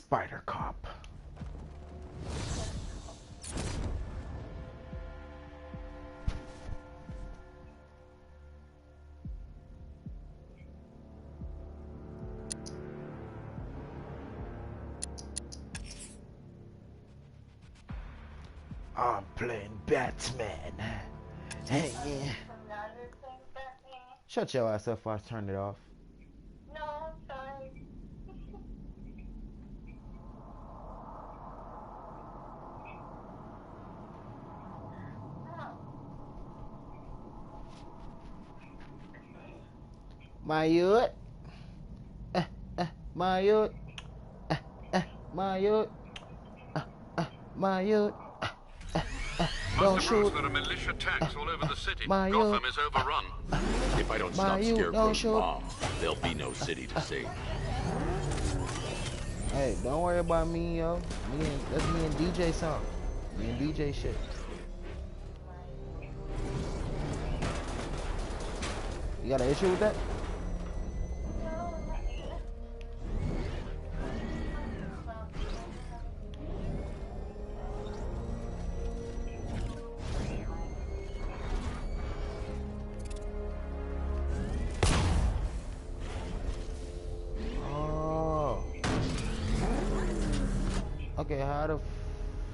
Spider Cop. I'm playing Batman. Hey, yeah. Shut your ass up before I turn it off. No, I'm sorry. My youth. My youth. My youth. My youth. Don't shoot. There are militia attacks all over the city. My Gotham youth. is overrun. If I don't stop Scarecrow's mom, there'll be no city to save. Hey, don't worry about me, yo. That's me and DJ song. Me and DJ shit. You got an issue with that? Okay, how the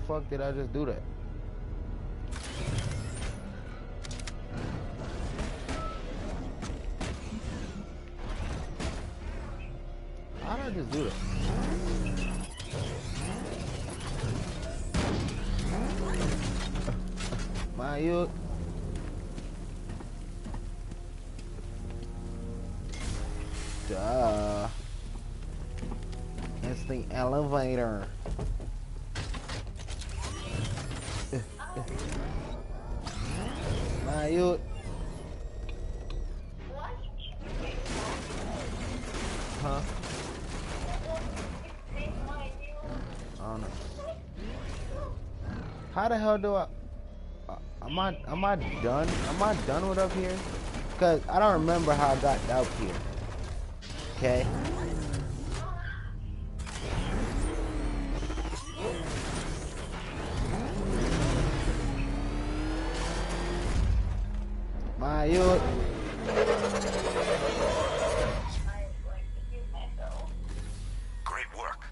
fuck did I just do that? How did I just do that? My youth. Duh. It's the elevator. My youth. Huh? I don't know. How the hell do I? Am I done? Am I done with up here? Cause I don't remember how I got out here. Okay. My youth. Great work.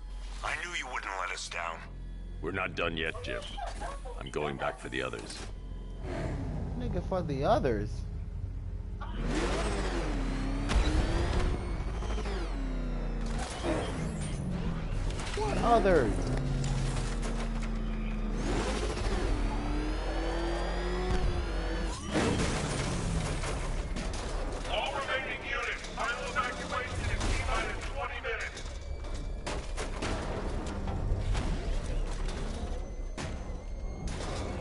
I knew you wouldn't let us down. We're not done yet, Jim. I'm going back for the others. Nigga, for the others. What others? All remaining units, final evacuation in T-minus 20 minutes.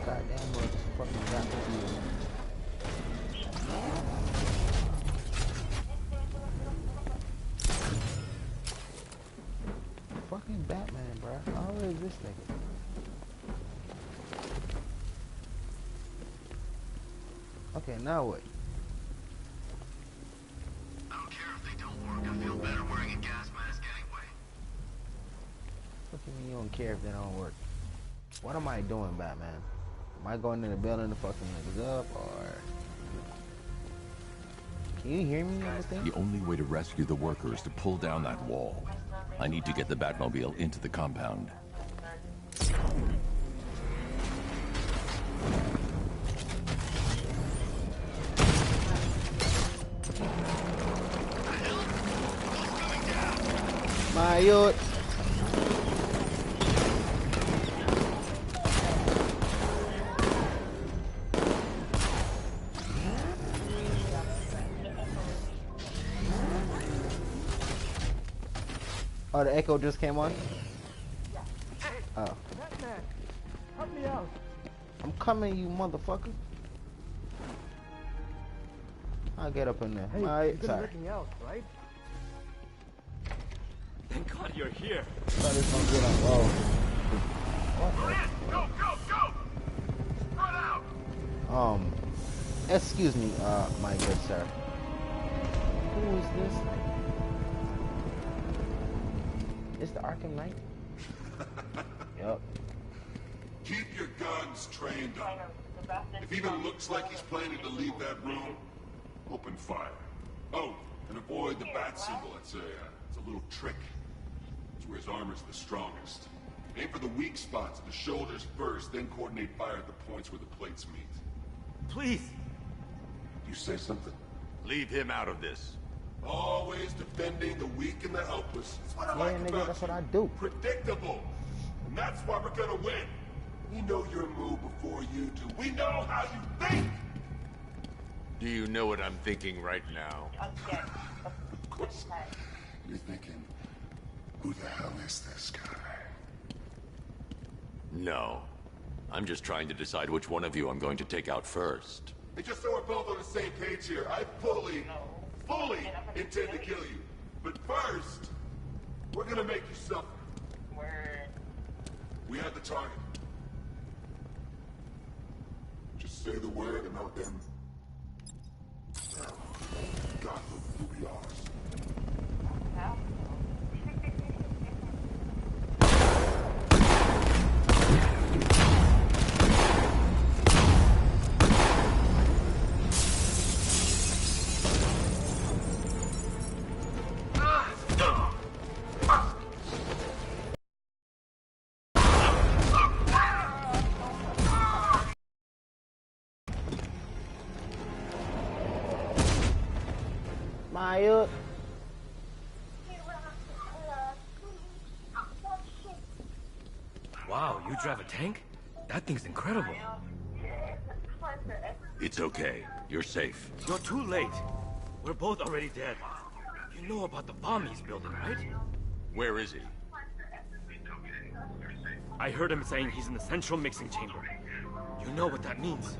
Goddamn, what the fucking got with you? Fucking Batman, bro. How is this nigga? Okay, now what? I don't care if they don't work. I feel better wearing a gas mask anyway. What do you mean you don't care if they don't work? What am I doing, Batman? Am I going in the building to fucking niggas up, or... Can you hear me or anything? The only way to rescue the worker is to pull down that wall. I need to get the Batmobile into the compound. My youth. Oh, the echo just came on? Oh. Batman, help me out. I'm coming, you motherfucker. I'll get up in there. Hey, Alright, you're gonna sorry. let me out, right? Thank God you're here. Thought this one get up. Oh. Go, go, go! Spread out! Excuse me, my good sir. Who is this? It's the Arkham Knight. Yep. Keep your guns trained on him. If he even looks like he's planning to leave that room, open fire. Oh, and avoid the bat symbol. It's a little trick. It's where his armor's the strongest. Aim for the weak spots, the shoulders first, then coordinate fire at the points where the plates meet. Please. You say something? Leave him out of this. Always defending the weak and the helpless. That's what I Yeah, like nigga, about that's you. what I do. Predictable. And that's why we're gonna win. We know your move before you do. We know how you think! Do you know what I'm thinking right now? Of course. You're thinking, who the hell is this guy? No. I'm just trying to decide which one of you I'm going to take out first. And just so we're both on the same page here, I fully intend to kill you. But first, we're gonna make you suffer. Word. We have the target. Just say the word and I'll then... God will be ours. Maya. Wow, you drive a tank? That thing's incredible. It's okay. You're safe. You're too late. We're both already dead. You know about the bomb he's building, right? Where is he? I heard him saying he's in the central mixing chamber. You know what that means.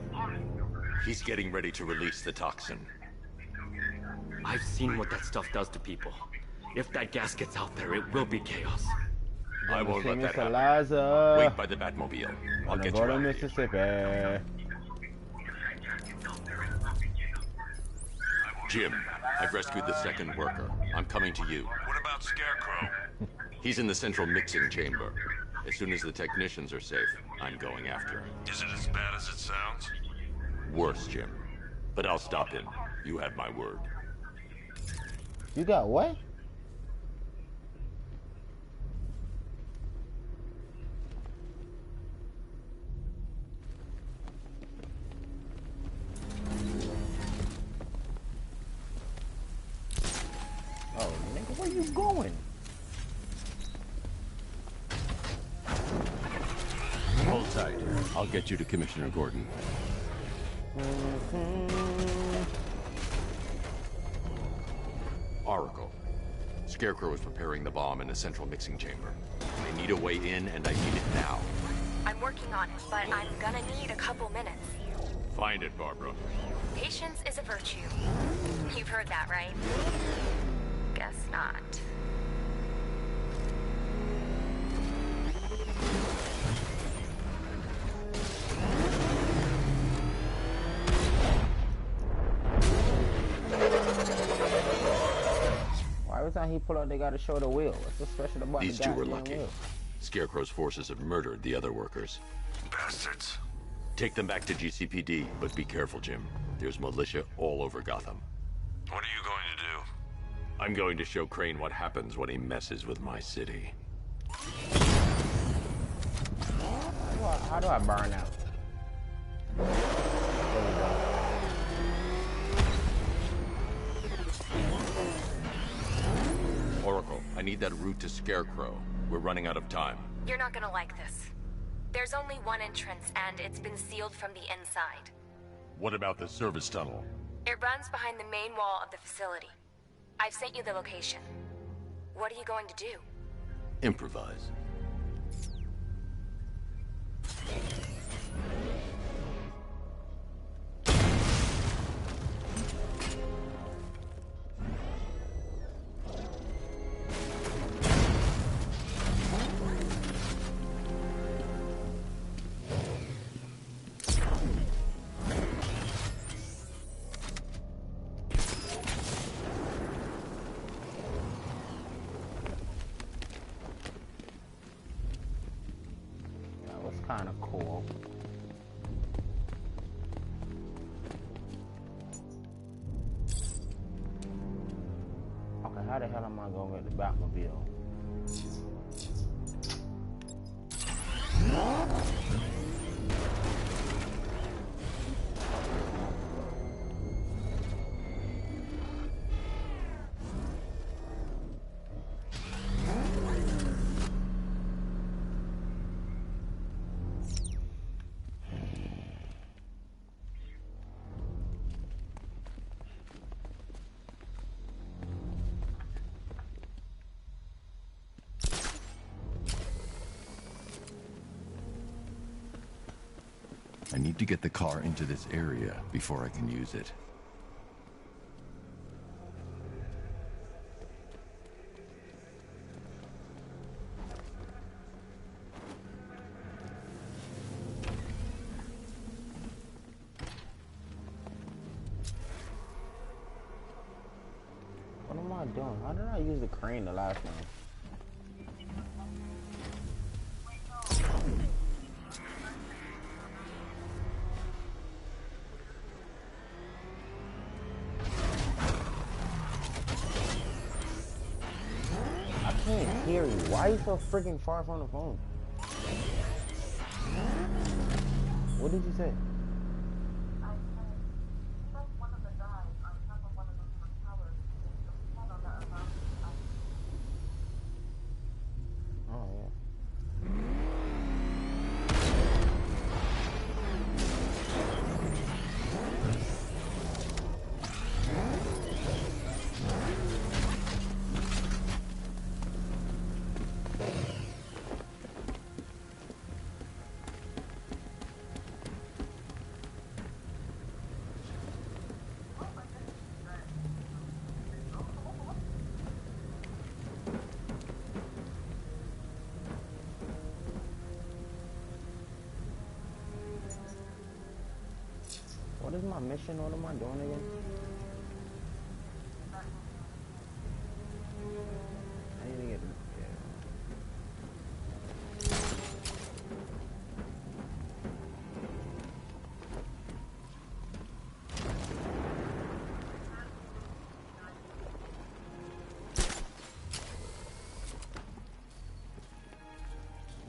He's getting ready to release the toxin. I've seen what that stuff does to people. If that gas gets out there, it will be chaos. I won't let that happen. Eliza. Wait by the Batmobile. I'll get you Go to out of here. Mississippi. Jim, I've rescued the second worker. I'm coming to you. What about Scarecrow? He's in the central mixing chamber. As soon as the technicians are safe, I'm going after him. Is it as bad as it sounds? Worse, Jim. But I'll stop him. You have my word. You got what? Oh, nigga, where you going? Hold tight. I'll get you to Commissioner Gordon. Oracle. Scarecrow is preparing the bomb in the central mixing chamber. I need a way in, and I need it now. I'm working on it, but I'm gonna need a couple minutes. Find it, Barbara. Patience is a virtue. You've heard that, right? Guess not. Why every time he pull out, they gotta show the wheel? What's so special about These the two were goddamn lucky. wheel? Scarecrow's forces have murdered the other workers. Bastards. Take them back to GCPD, but be careful, Jim. There's militia all over Gotham. What are you going to do? I'm going to show Crane what happens when he messes with my city. How do I burn out? There we go. Oracle, I need that route to Scarecrow. We're running out of time. You're not gonna like this. There's only one entrance, and it's been sealed from the inside. What about the service tunnel? It runs behind the main wall of the facility. I've sent you the location. What are you going to do? Improvise. kind of cool. Okay, how the hell am I gonna get the Batmobile? I need to get the car into this area before I can use it. What am I doing? How did I use the crane the last one? I can't hear you. Why are you so freaking far from the phone? What did you say? Oh, yeah. What is my mission? What am I doing again? I need to get...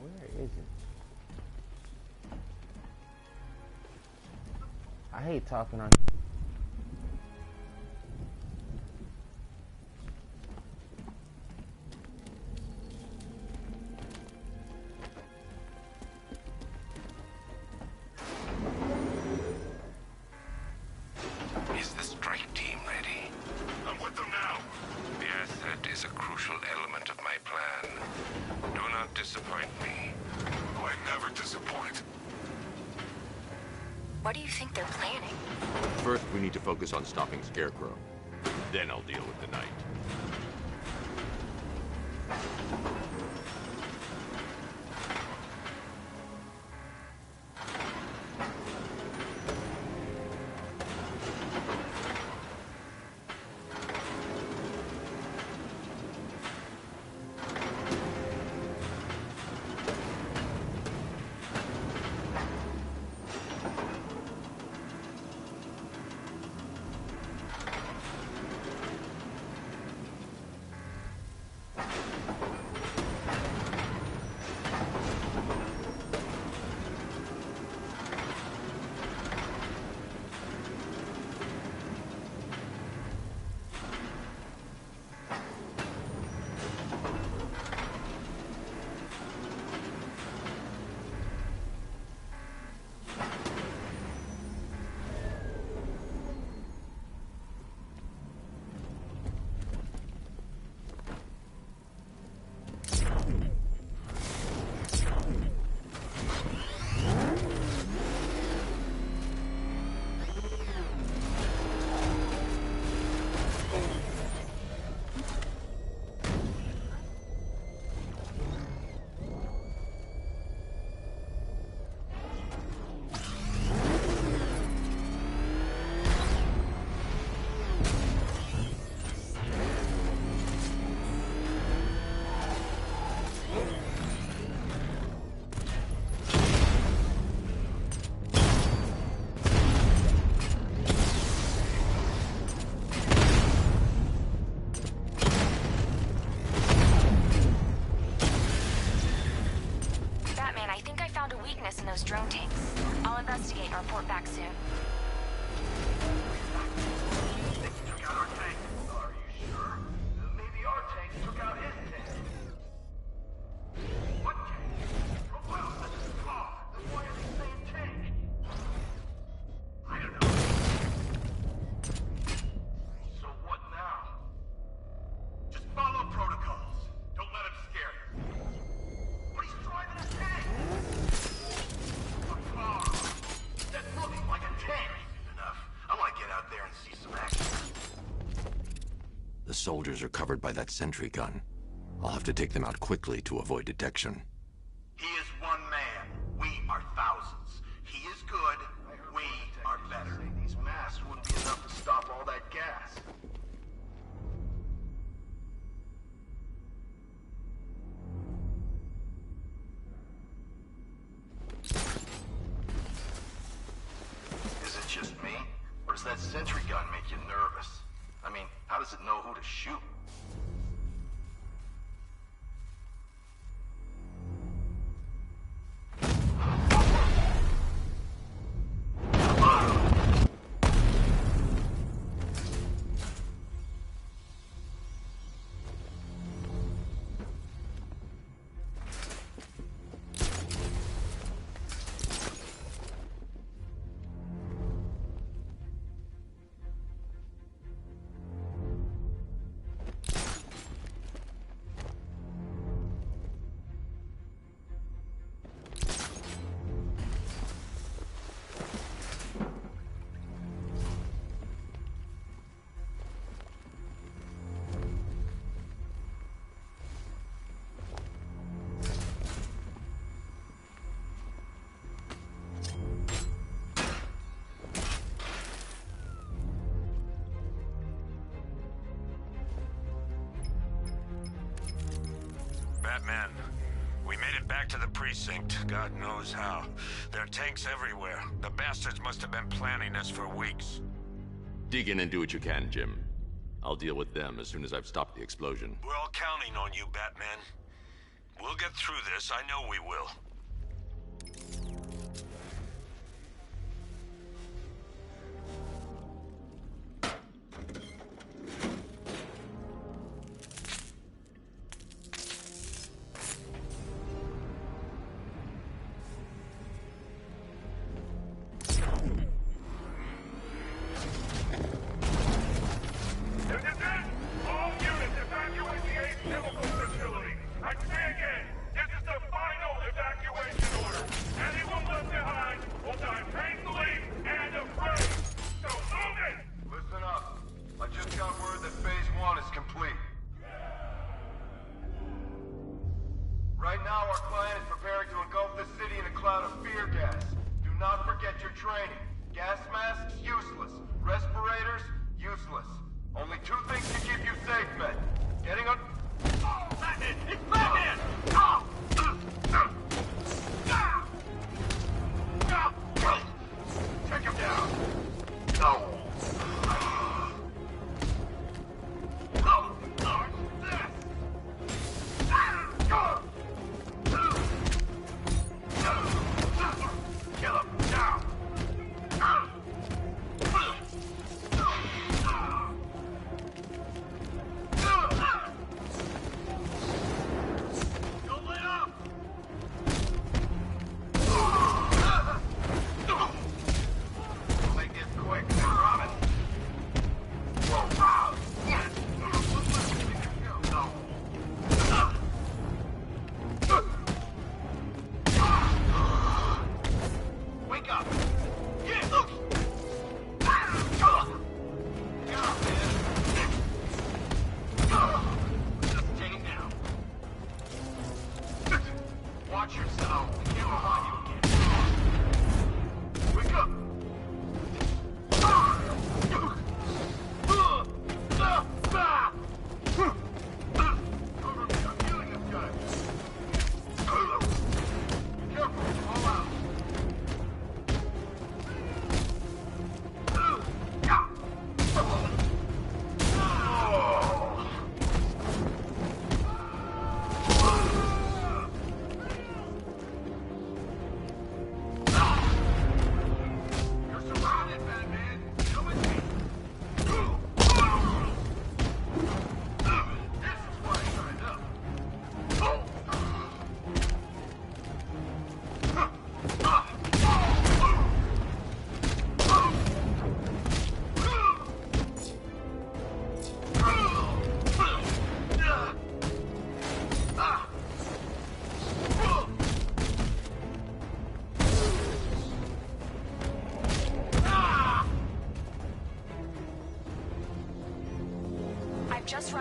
Where is it? I hate talking on... Is the strike team ready? I'm with them now. The asset is a crucial element of my plan. Do not disappoint me. Oh, I never disappoint. What do you think they're planning? First, we need to focus on stopping Scarecrow. Then I'll deal with the Knight. us in those drone tanks. I'll investigate and report back soon. They took out our tank. Are you sure? Maybe our tanks took out his tank. What tank? Well, that's his car. Then why is he saying tank? I don't know. So what now? Just follow protocols. Don't let him scare you. But he's driving a tank! A car! That's looking like a tank! Enough. I want to get out there and see some action. The soldiers are covered by that sentry gun. I'll have to take them out quickly to avoid detection. He is one man. We are thousands. He is good. We are better. These masks wouldn't be enough to stop all that gas. Is it just me? Or does that sentry gun make you nervous? I mean, how does it know who to shoot? Batman, we made it back to the precinct, God knows how. There are tanks everywhere. The bastards must have been planning this for weeks. Dig in and do what you can, Jim. I'll deal with them as soon as I've stopped the explosion. We're all counting on you, Batman. We'll get through this, I know we will.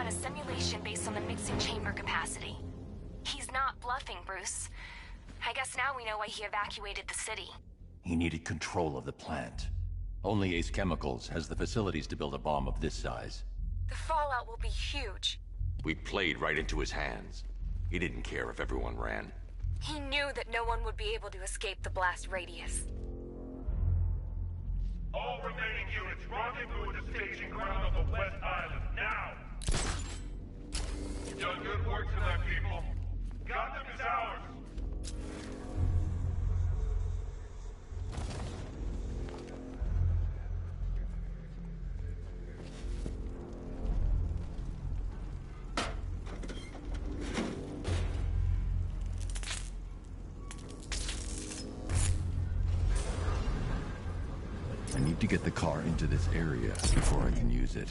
a simulation based on the mixing chamber capacity. He's not bluffing, Bruce. I guess now we know why he evacuated the city. He needed control of the plant. Only Ace Chemicals has the facilities to build a bomb of this size. The fallout will be huge. We played right into his hands. He didn't care if everyone ran. He knew that no one would be able to escape the blast radius. All remaining units, rendezvous at the staging ground on the West Island, now! You've done good work tonight, people. Gotham is ours! I need to get the car into this area before I can use it.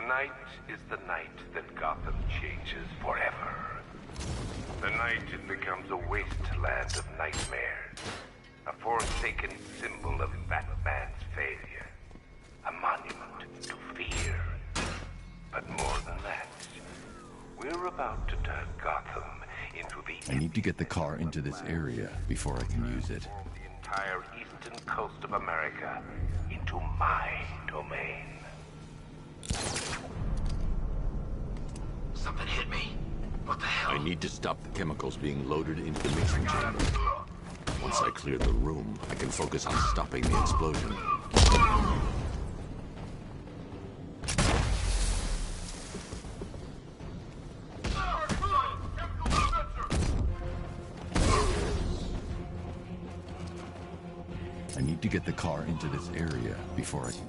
Tonight is the night that Gotham changes forever. The night it becomes a wasteland of nightmares. A forsaken symbol of Batman's failure. A monument to fear. But more than that, we're about to turn Gotham into the... I need to get the car into this area before I can use it. ...the entire eastern coast of America into my domain. Something hit me. What the hell? I need to stop the chemicals being loaded into the mixing chamber. Once I clear the room, I can focus on stopping the explosion. I need to get the car into this area before I can...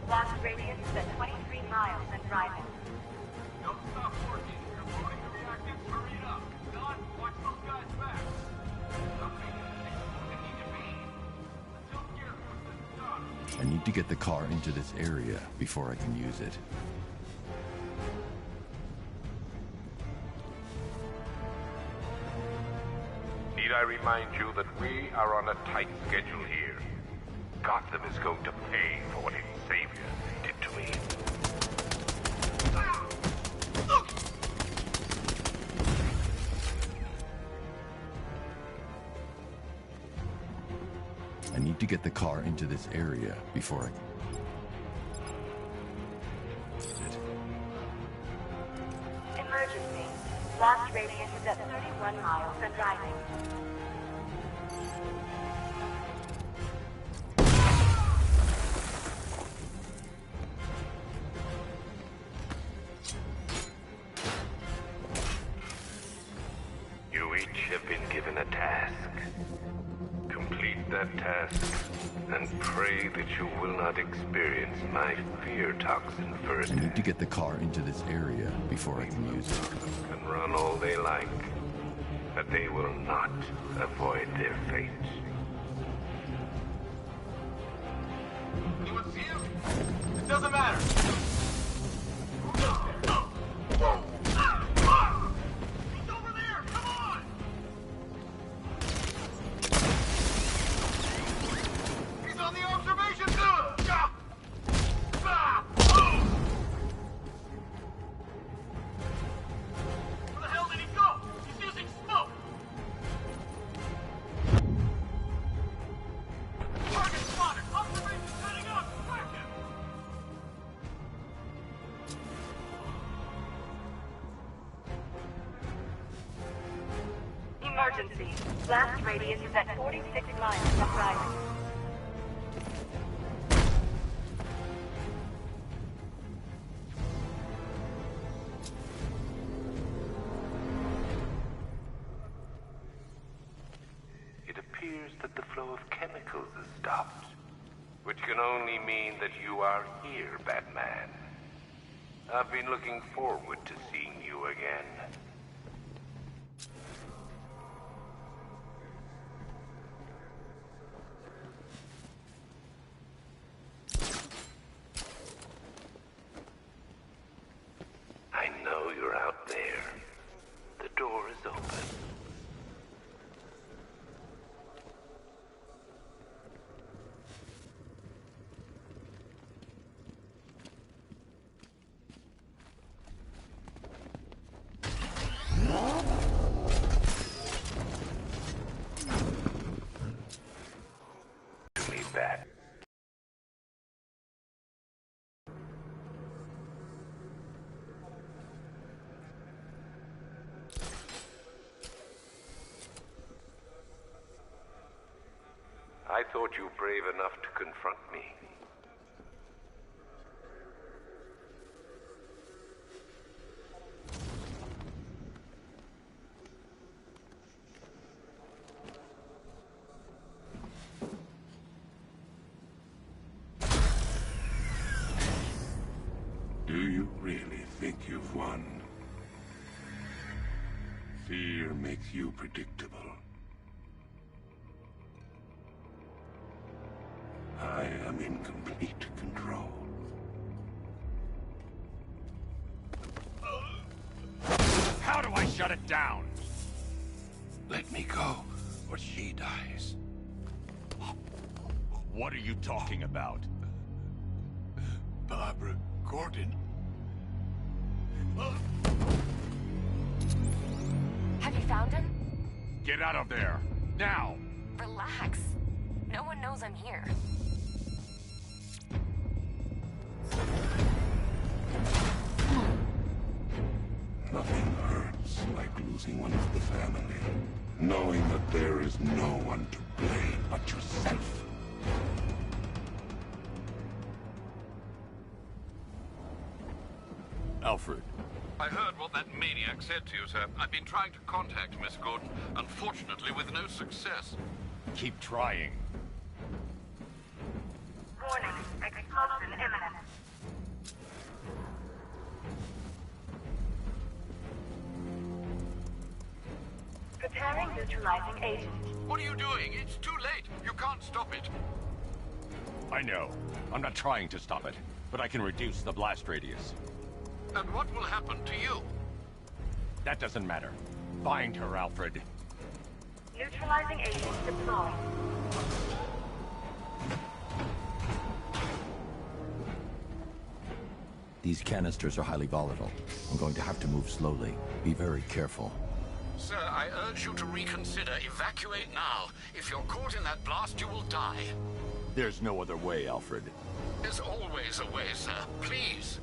Blast radius is at 23 miles and driving. Don't stop working. You're loading the reactors. Hurry it up. Don, watch those guys back. I need to get the car into this area before I can use it. Need I remind you that we are on a tight schedule here? Gotham is going to pay for what its savior did to me. I need to get the car into this area before I can... Emergency. Blast radius is at 31 miles and driving. task. Complete that task, and pray that you will not experience my fear toxin first. I need to get the car into this area before I can use it. Can run all they like, but they will not avoid their fate. Anyone see him? It doesn't matter. He's over there! Come on! He's on the observation! Where the hell did he go? He's using smoke! Target spotted! Observation setting up! Track him! Emergency. Blast radius is at 46 miles from Riley. It appears that the flow of chemicals has stopped, which can only mean that you are here, Batman. I've been looking forward to seeing you again. I know you're out there. The door is open. To me back. I thought you brave enough to confront me. Do you really think you've won? Fear makes you predictable. I am in complete control. How do I shut it down? Let me go, or she dies. What are you talking about? Barbara Gordon. Have you found him? Get out of there! Now! Relax. No one knows I'm here. Nothing hurts like losing one of the family. Knowing that there is no one to blame but yourself. Alfred. I heard what that maniac said to you, sir. I've been trying to contact Miss Gordon, unfortunately with no success. Keep trying. Warning. Explosion imminent. Preparing neutralizing agent. What are you doing? It's too late. You can't stop it. I know. I'm not trying to stop it, but I can reduce the blast radius. And what will happen to you? That doesn't matter. Find her, Alfred. Neutralizing agent deployed. These canisters are highly volatile. I'm going to have to move slowly. Be very careful. Sir, I urge you to reconsider. Evacuate now. If you're caught in that blast, you will die. There's no other way, Alfred. There's always a way, sir. Please.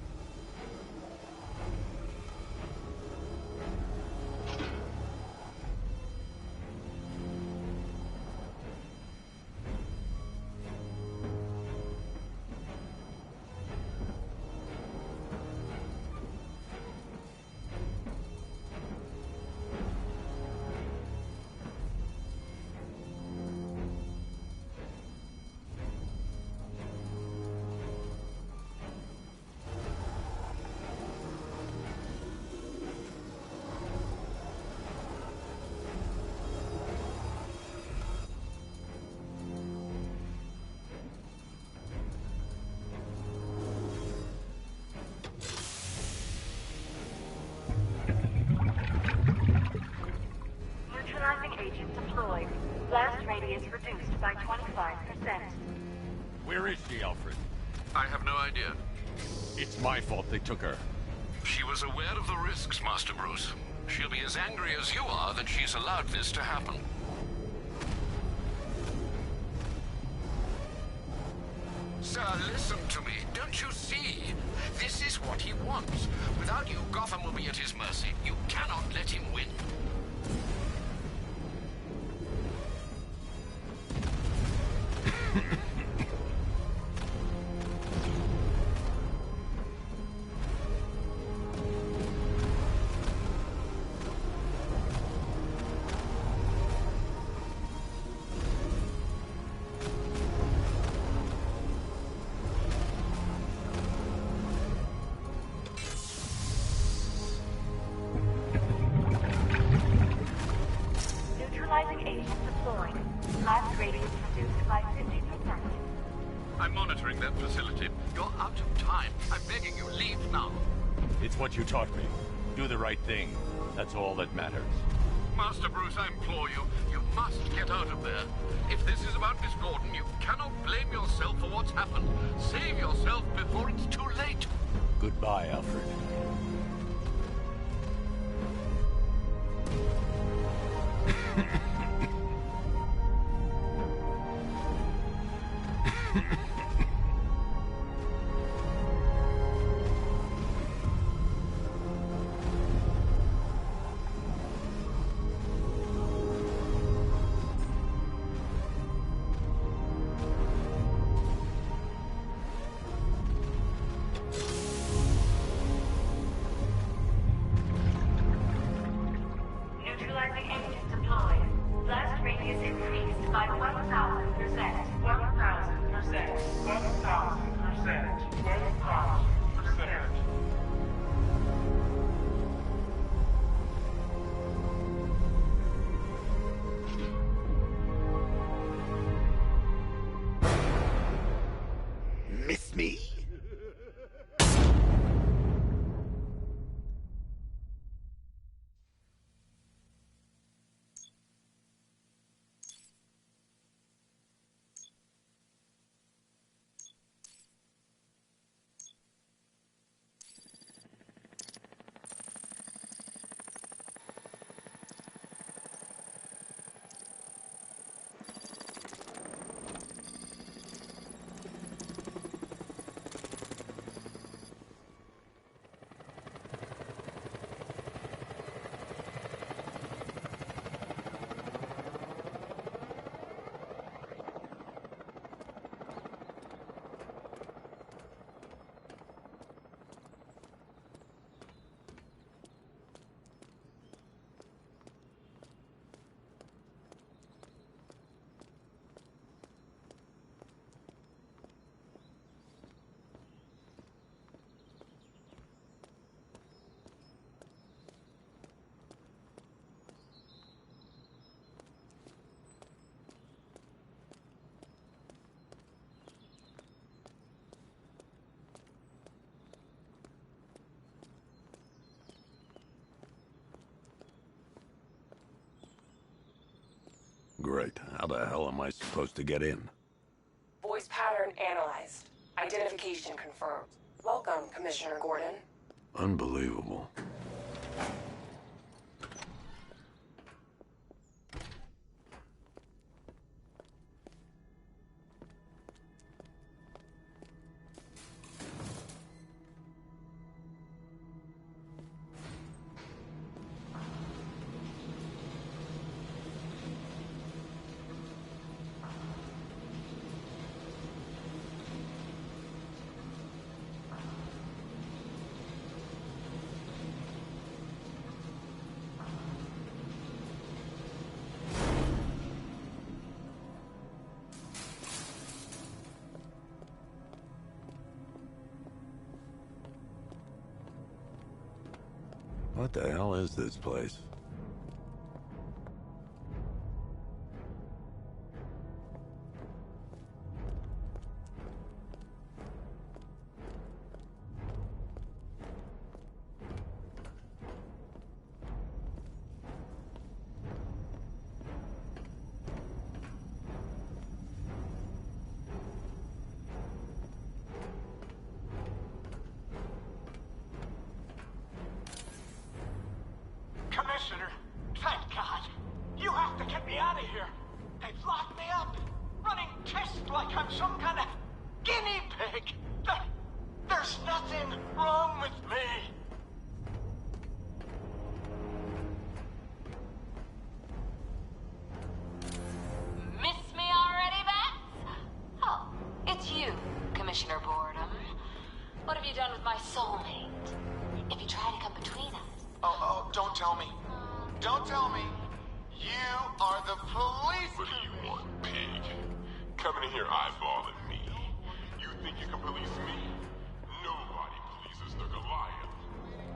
agent deployed. Blast radius reduced by 25%. Where is she, Alfred? I have no idea. It's my fault they took her. She was aware of the risks, Master Bruce. She'll be as angry as you are that she's allowed this to happen. Sir, listen to me. Don't you see? This is what he wants. Without you, Gotham will be at his mercy. You cannot let him win. Neutralizing agent deployed. Blast radius reduced by 50%. I'm monitoring that facility. You're out of time. I'm begging you, leave now. It's what you taught me. Do the right thing. That's all that matters. Master Bruce, I implore you, you must get out of there. If this is about Miss Gordon, you cannot blame yourself for what's happened. Save yourself before it's too late. Goodbye, Alfred. Neutralizing agent deployed. Blast radius increased by 1,000%. 1,000%. 1,000%. 1,000%. Miss me? Great. How the hell am I supposed to get in? Voice pattern analyzed. Identification confirmed. Welcome, Commissioner Gordon. Unbelievable. What the hell is this place? like I'm some kind of guinea pig. There's nothing wrong with me. Miss me already, Bats? Oh, it's you, Commissioner Boredom. What have you done with my soulmate? If you try to come between us... Oh, don't tell me. Don't tell me. You are the police. What do you want, pig? Coming in here eyeballing me. You think you can police me? Nobody polices the Goliath.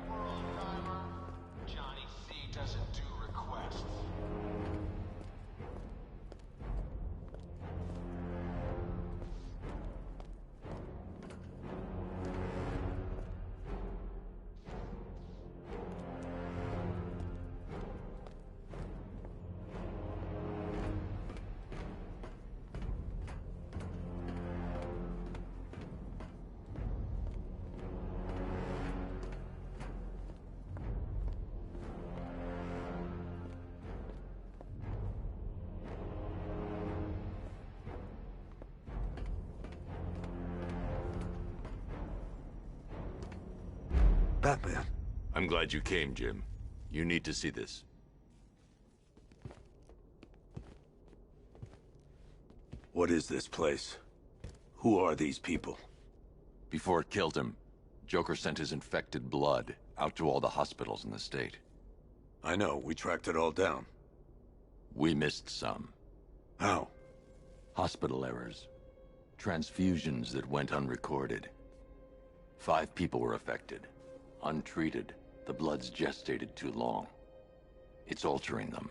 World-timer. Johnny C doesn't do requests. Batman. I'm glad you came, Jim. You need to see this. What is this place? Who are these people? Before it killed him, Joker sent his infected blood out to all the hospitals in the state. I know, we tracked it all down. We missed some. How? Hospital errors. Transfusions that went unrecorded. 5 people were affected. Untreated, the blood's gestated too long. It's altering them.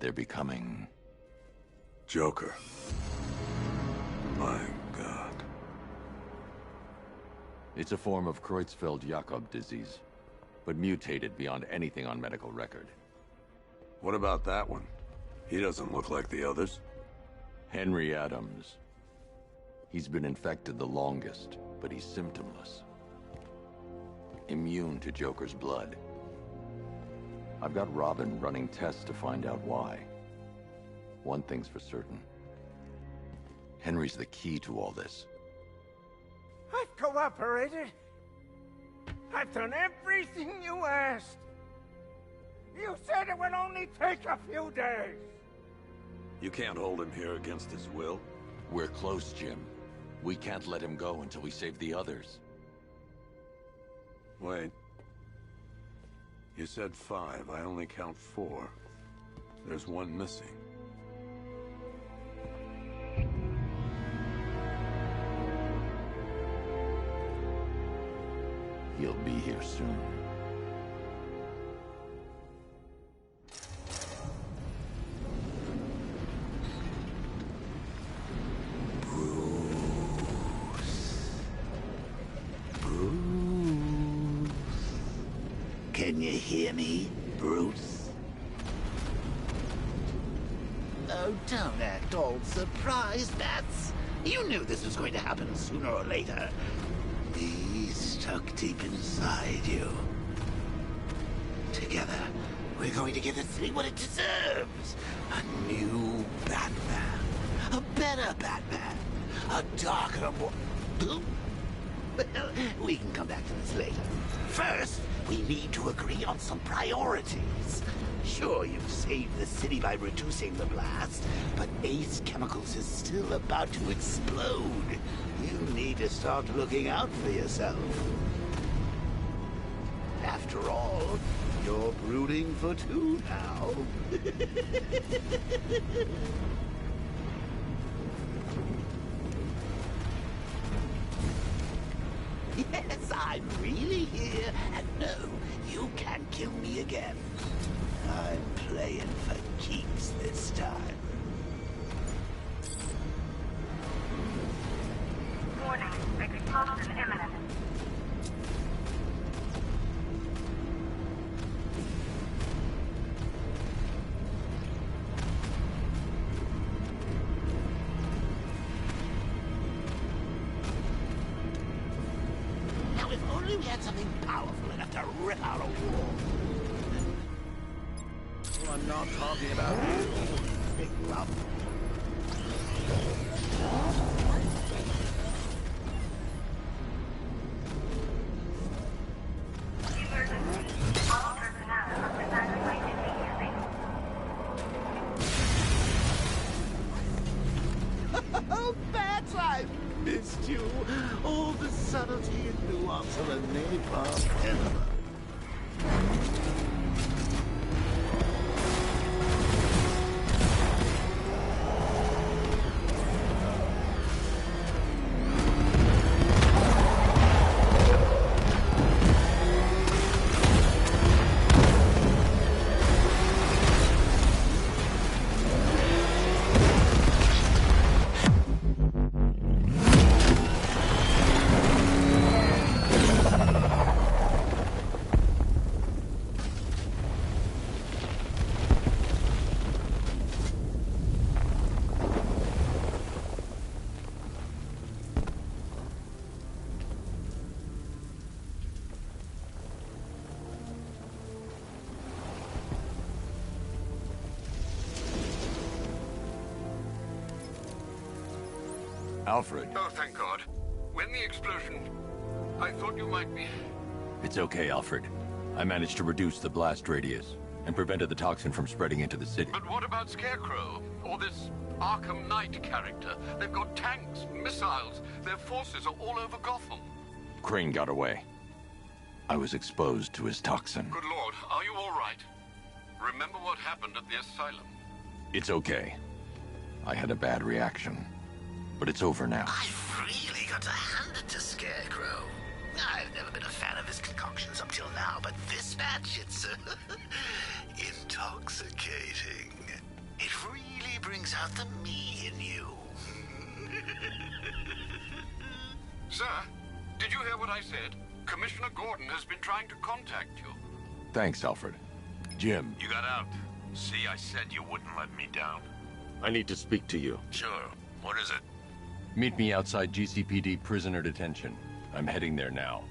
They're becoming... Joker. My God. It's a form of Creutzfeldt-Jakob disease, but mutated beyond anything on medical record. What about that one? He doesn't look like the others. Henry Adams. He's been infected the longest, but he's symptomless. Immune to Joker's blood. I've got Robin running tests to find out why. One thing's for certain. Henry's the key to all this. I've cooperated. I've done everything you asked. You said it would only take a few days. You can't hold him here against his will. We're close, Jim. We can't let him go until we save the others. Wait. You said 5. I only count 4. There's one missing. He'll be here soon. Can you hear me, Bruce? Oh, don't act all surprised, Bats. You knew this was going to happen sooner or later. He's stuck deep inside you. Together, we're going to give the city what it deserves. A new Batman. A better Batman. A darker, more... Well, we can come back to this later. First, we need to agree on some priorities. Sure, you've saved the city by reducing the blast, but Ace Chemicals is still about to explode. You need to start looking out for yourself. After all, you're brooding for 2 now. Yes, I'm really here, and no, you can't kill me again. I'm playing for keeps this time. Warning, explosion imminent. Now, if only we had something powerful enough to rip out a wall. I'm not talking about you, big lump. Bats, I've missed you. All the subtlety and nuance of a napalm enema. Alfred. Oh, thank God. When the explosion... I thought you might be... It's okay, Alfred. I managed to reduce the blast radius and prevented the toxin from spreading into the city. But what about Scarecrow? Or this Arkham Knight character? They've got tanks, missiles. Their forces are all over Gotham. Crane got away. I was exposed to his toxin. Good Lord, are you all right? Remember what happened at the asylum? It's okay. I had a bad reaction. But it's over now. I've really got to hand it to Scarecrow. I've never been a fan of his concoctions up till now, but this batch, it's intoxicating. It really brings out the me in you. Sir, did you hear what I said? Commissioner Gordon has been trying to contact you. Thanks, Alfred. Jim. You got out. See, I said you wouldn't let me down. I need to speak to you. Sure. What is it? Meet me outside GCPD prisoner detention. I'm heading there now.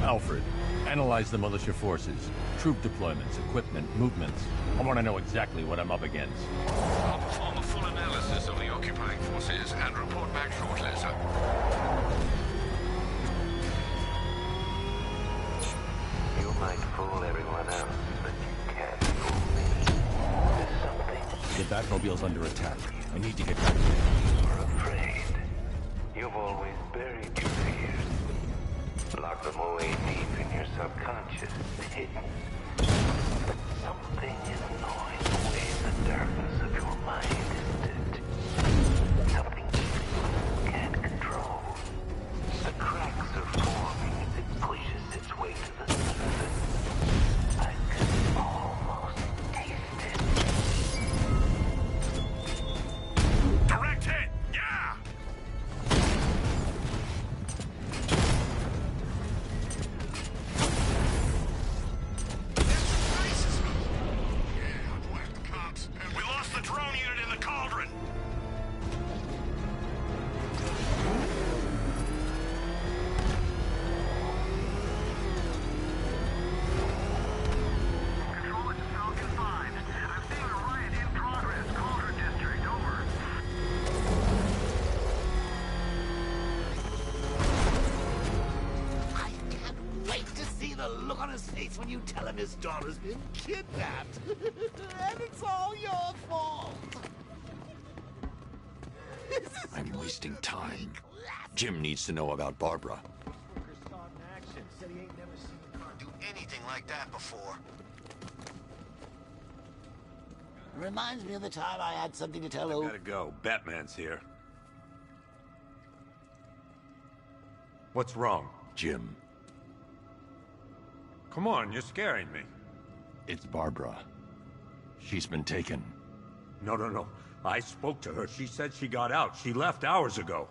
Alfred, analyze the militia forces, troop deployments, equipment, movements. I want to know exactly what I'm up against. I'll perform a full analysis of the occupying forces and report back shortly, sir. You might fool everyone else, but you can't fool me. There's something. The Batmobile's under attack. I need to get back. You're afraid. You've always buried your fears. Lock them away deep in your subconscious, hidden. But something is gnawing away the darkness of your mind, isn't it? Something you can't control. The cracks are forming as it pushes its way to the surface. I can almost taste it. Direct hit! Yeah! We lost the drone unit in the cauldron! Control, it's Falcon 5. I'm seeing a riot in progress. Cauldron District, over. I can't wait to see the look on his face when you tell him his daughter's been kidnapped. And it's all your fault. I'm wasting time. Jim needs to know about Barbara. Do anything like that before. Reminds me of the time I had something to tell Gotta go. Batman's here. What's wrong? Jim. Come on, you're scaring me. It's Barbara. She's been taken. No. I spoke to her. She said she got out. She left hours ago.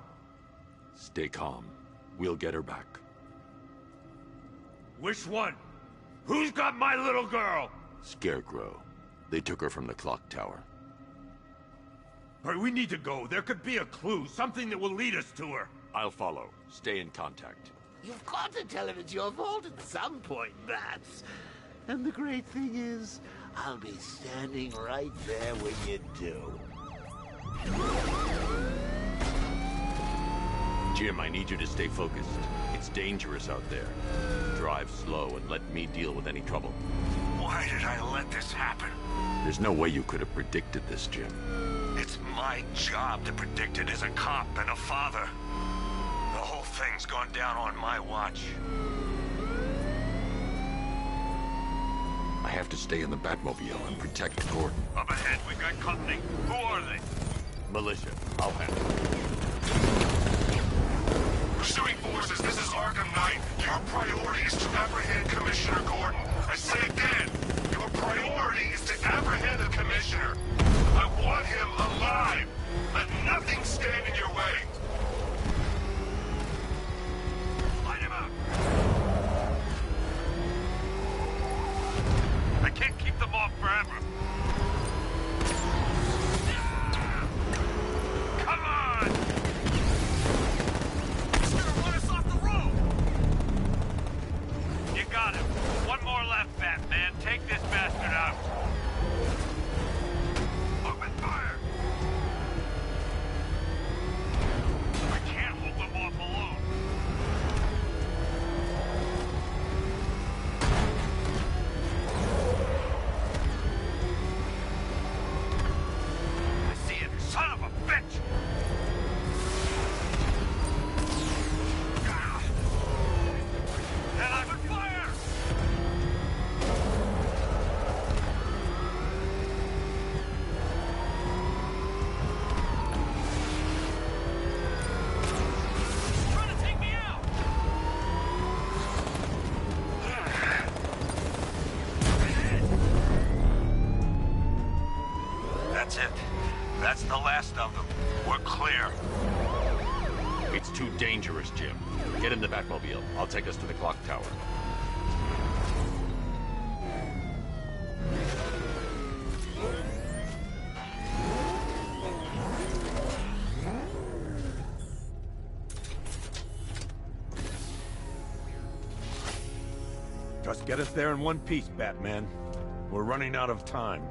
Stay calm. We'll get her back. Which one? Who's got my little girl? Scarecrow. They took her from the clock tower. All right, we need to go. There could be a clue, something that will lead us to her. I'll follow. Stay in contact. You've got to tell him it's your fault at some point, Bats. And the great thing is, I'll be standing right there when you do. Jim, I need you to stay focused. It's dangerous out there. Drive slow and let me deal with any trouble. Why did I let this happen? There's no way you could have predicted this, Jim. It's my job to predict it as a cop and a father. The whole thing's gone down on my watch. I have to stay in the Batmobile and protect Gordon. Up ahead, we've got company. Who are they? Militia. I'll handle it. Pursuing forces, this is Arkham Knight. Your priority is to apprehend Commissioner Gordon. I say again, your priority is to apprehend the Commissioner. I want him alive. Let nothing stand in your way. Light him up. I can't keep them off forever. Come on! He's gonna run us off the road! You got him. One more left, Batman. Take this bastard out. Open fire! I can't hold them off alone. I see him, son of a bitch! And I'm on fire! Trying to take me out! That's it. That's the last of them. We're clear. It's too dangerous, Jim. Get in the Batmobile. I'll take us to the clock tower. Just get us there in one piece, Batman. We're running out of time.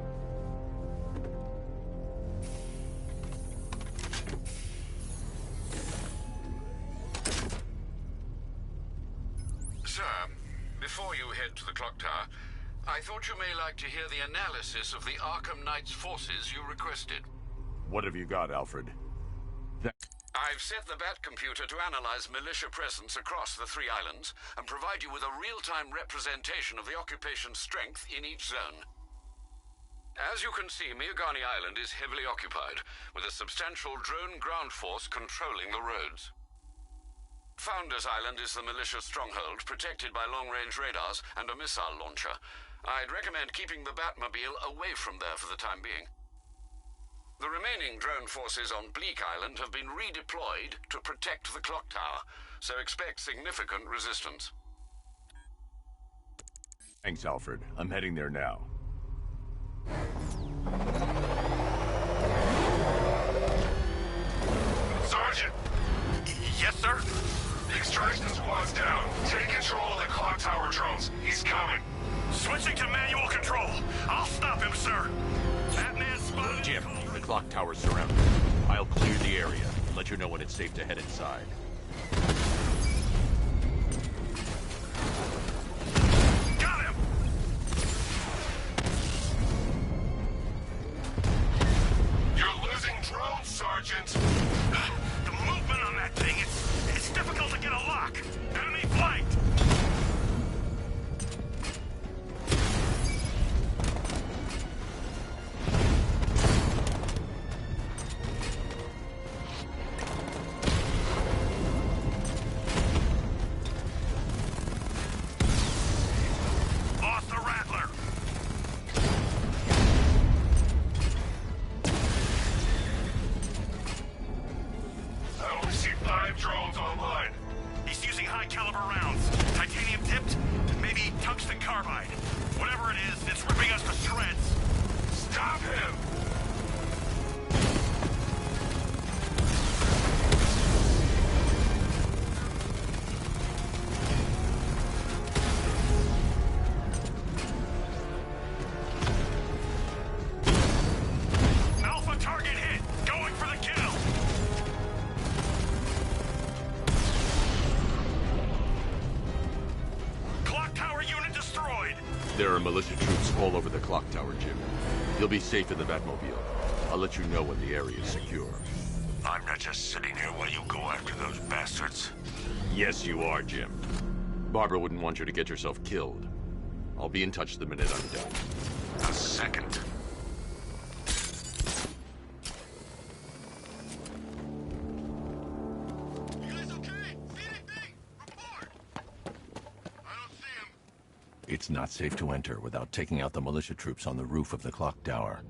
Sir, before you head to the clock tower, I thought you may like to hear the analysis of the Arkham Knight's forces you requested. What have you got, Alfred? I've set the Batcomputer to analyze militia presence across the 3 islands and provide you with a real-time representation of the occupation's strength in each zone. As you can see, Miagani Island is heavily occupied, with a substantial drone ground force controlling the roads. Founders Island is the militia stronghold, protected by long-range radars and a missile launcher. I'd recommend keeping the Batmobile away from there for the time being. The remaining drone forces on Bleak Island have been redeployed to protect the clock tower, so expect significant resistance. Thanks, Alfred. I'm heading there now. Sergeant! Yes, sir? The extraction squad's down. Take control of the clock tower drones. He's coming. Switching to manual control. I'll stop him, sir. Batman spotted. Jim, the clock tower's surrounded. I'll clear the area and let you know when it's safe to head inside. Got him! You're losing drones, Sergeant. The movement on that thing, it's difficult to get a lock. Enemy flanked. Lost the Rattler. I only see 5 drones online. He's using high-caliber rounds. Titanium tipped? Maybe tungsten carbide. Whatever it is, it's ripping us to shreds. Stop him! Alpha target hit. Going for the kill. There are militia troops all over the clock tower, Jim. You'll be safe in the Batmobile. I'll let you know when the area is secure. I'm not just sitting here while you go after those bastards. Yes, you are, Jim. Barbara wouldn't want you to get yourself killed. I'll be in touch the minute I'm done. A second. It's not safe to enter without taking out the militia troops on the roof of the clock tower.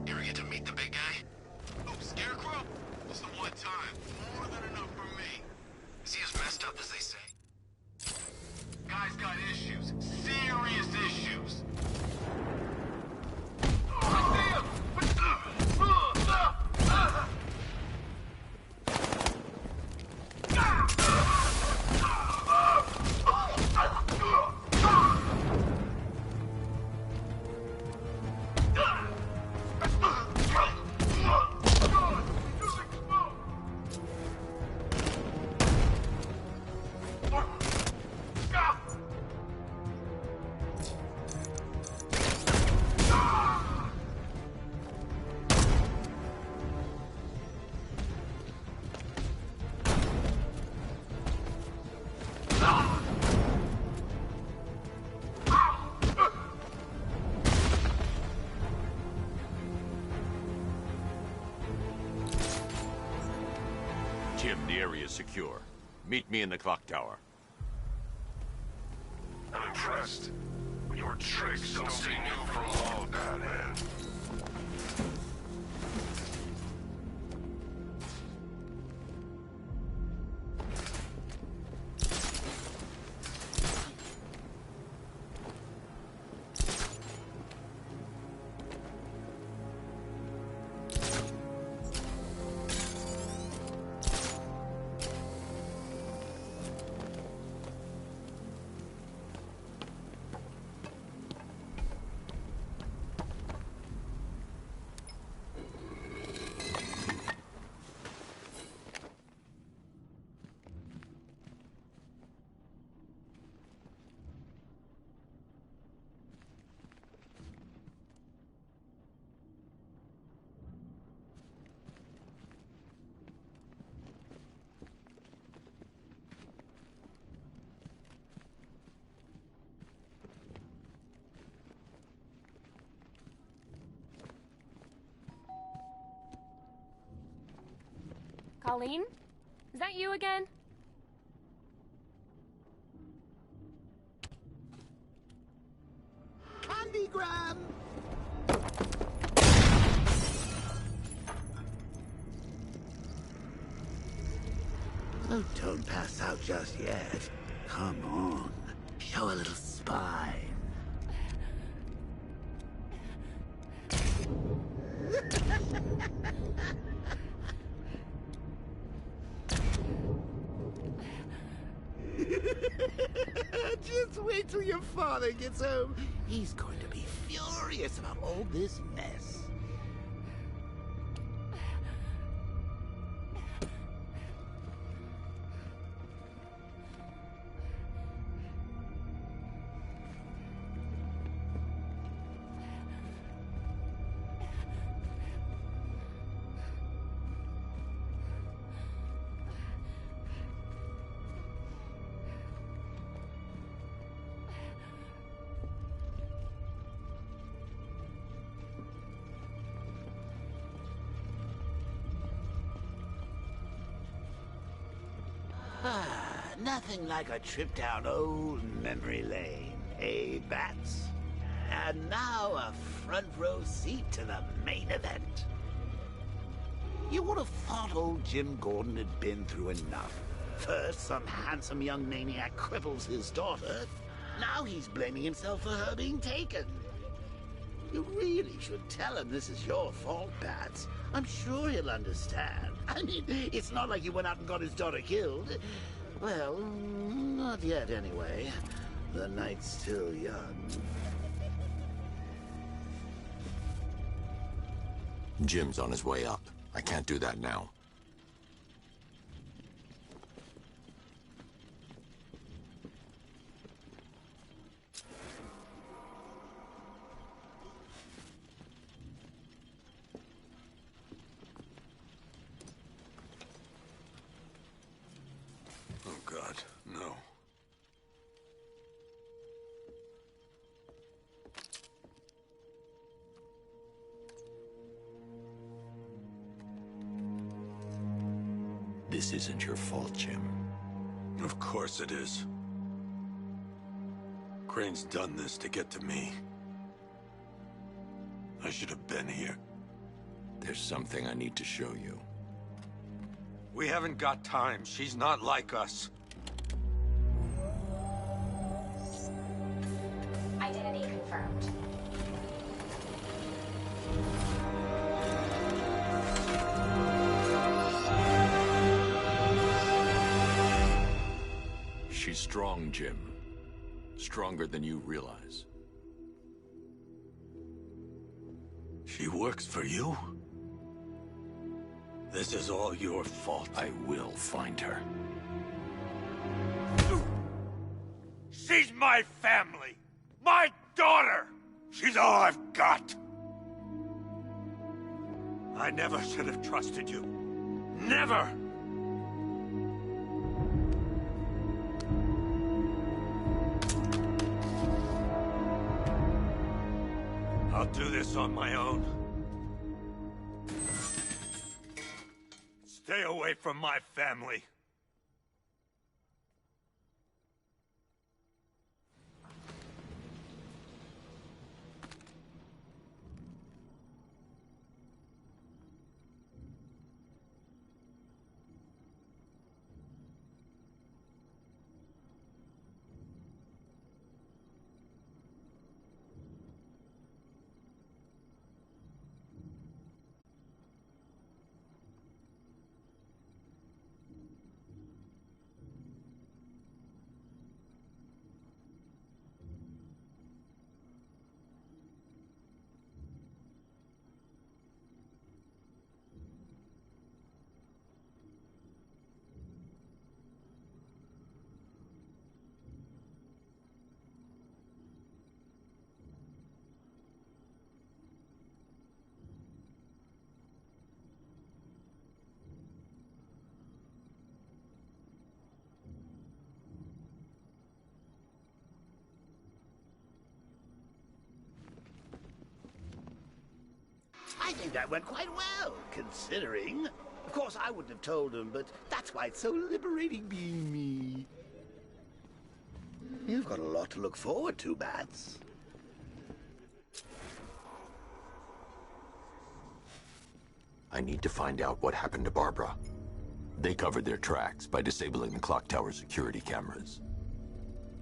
You ever get to meet the big guy? Oh, Scarecrow? Just the one time. More than enough for me. Is he as messed up as they say? Guy's got issues. Serious issues. Jim, the area is secure. Meet me in the clock tower. I'm impressed. Your tricks don't seem new for long, Batman. Colleen? Is that you again? Candygram! Oh, don't pass out just yet. Come on. Show a little spine. Just wait till your father gets home. He's going to be furious about all this mess. Nothing like a trip down old memory lane, eh, Bats? And now a front row seat to the main event. You would have thought old Jim Gordon had been through enough. First, some handsome young maniac cripples his daughter. Now he's blaming himself for her being taken. You really should tell him this is your fault, Bats. I'm sure he'll understand. I mean, it's not like you went out and got his daughter killed. Well, not yet anyway. The night's still young. Jim's on his way up. I can't do that now. Oh, God, no. This isn't your fault, Jim. Of course it is. Crane's done this to get to me. I should have been here. There's something I need to show you. We haven't got time. She's not like us. Identity confirmed. She's strong, Jim. Stronger than you realize. She works for you? This is all your fault. I will find her. She's my family! My daughter! She's all I've got! I never should have trusted you. Never! I'll do this on my own. Stay away from my family. I think that went quite well, considering. Of course, I wouldn't have told him, but that's why it's so liberating being me. You've got a lot to look forward to, Bats. I need to find out what happened to Barbara. They covered their tracks by disabling the clock tower security cameras.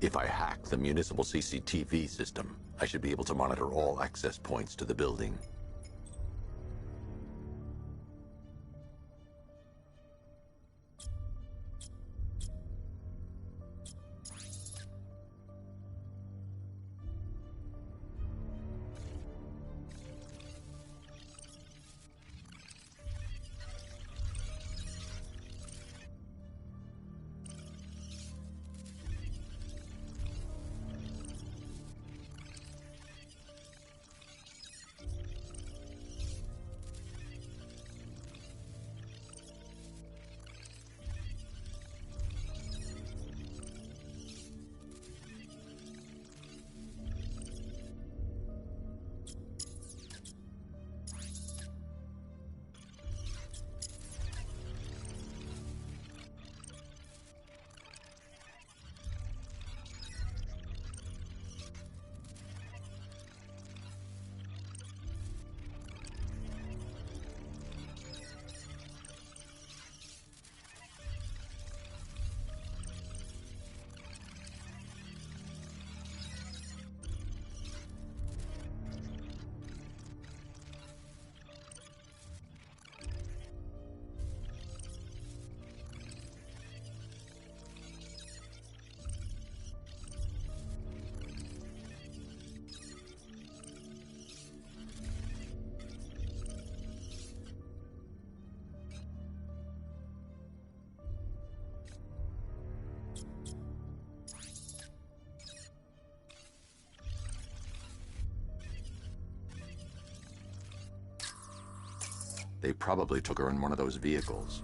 If I hack the municipal CCTV system, I should be able to monitor all access points to the building. They probably took her in one of those vehicles.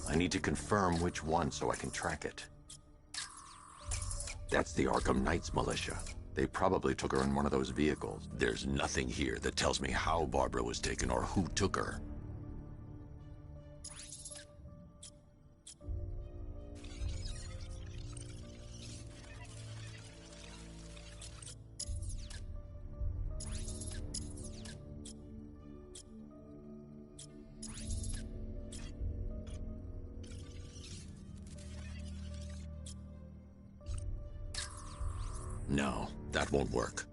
I need to confirm which one so I can track it. That's the Arkham Knight's militia. They probably took her in one of those vehicles. There's nothing here that tells me how Barbara was taken or who took her. No, that won't work.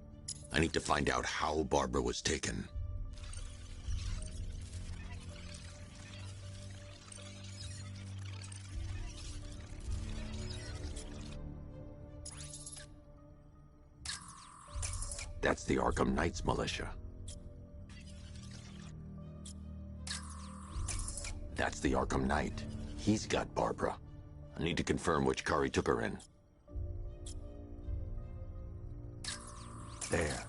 I need to find out how Barbara was taken. That's the Arkham Knight's militia. That's the Arkham Knight. He's got Barbara. I need to confirm which car he took her in. There.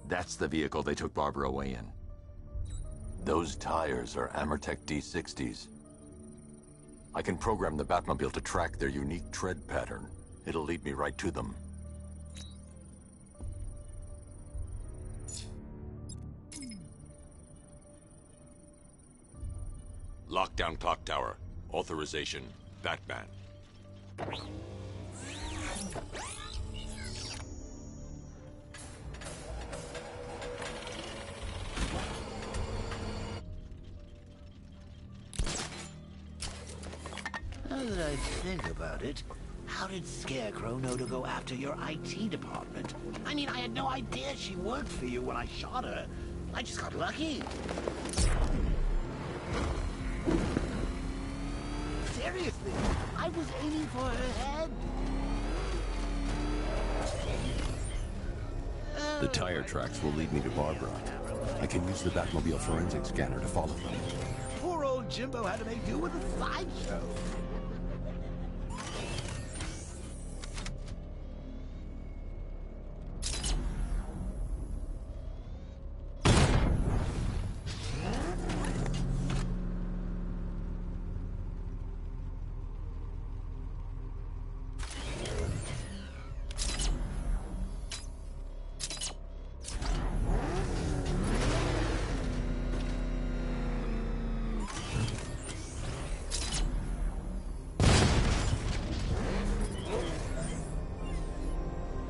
That's the vehicle they took Barbara away in. Those tires are Amertech D60s. I can program the Batmobile to track their unique tread pattern. It'll lead me right to them. Lockdown clock tower. Authorization, Batman. Now that I think about it, how did Scarecrow know to go after your IT department? I mean, I had no idea she worked for you when I shot her. I just got lucky. Seriously, I was aiming for her head. The tire tracks will lead me to Barbara. I can use the Batmobile forensic scanner to follow them. Poor old Jimbo had to make do with a sideshow.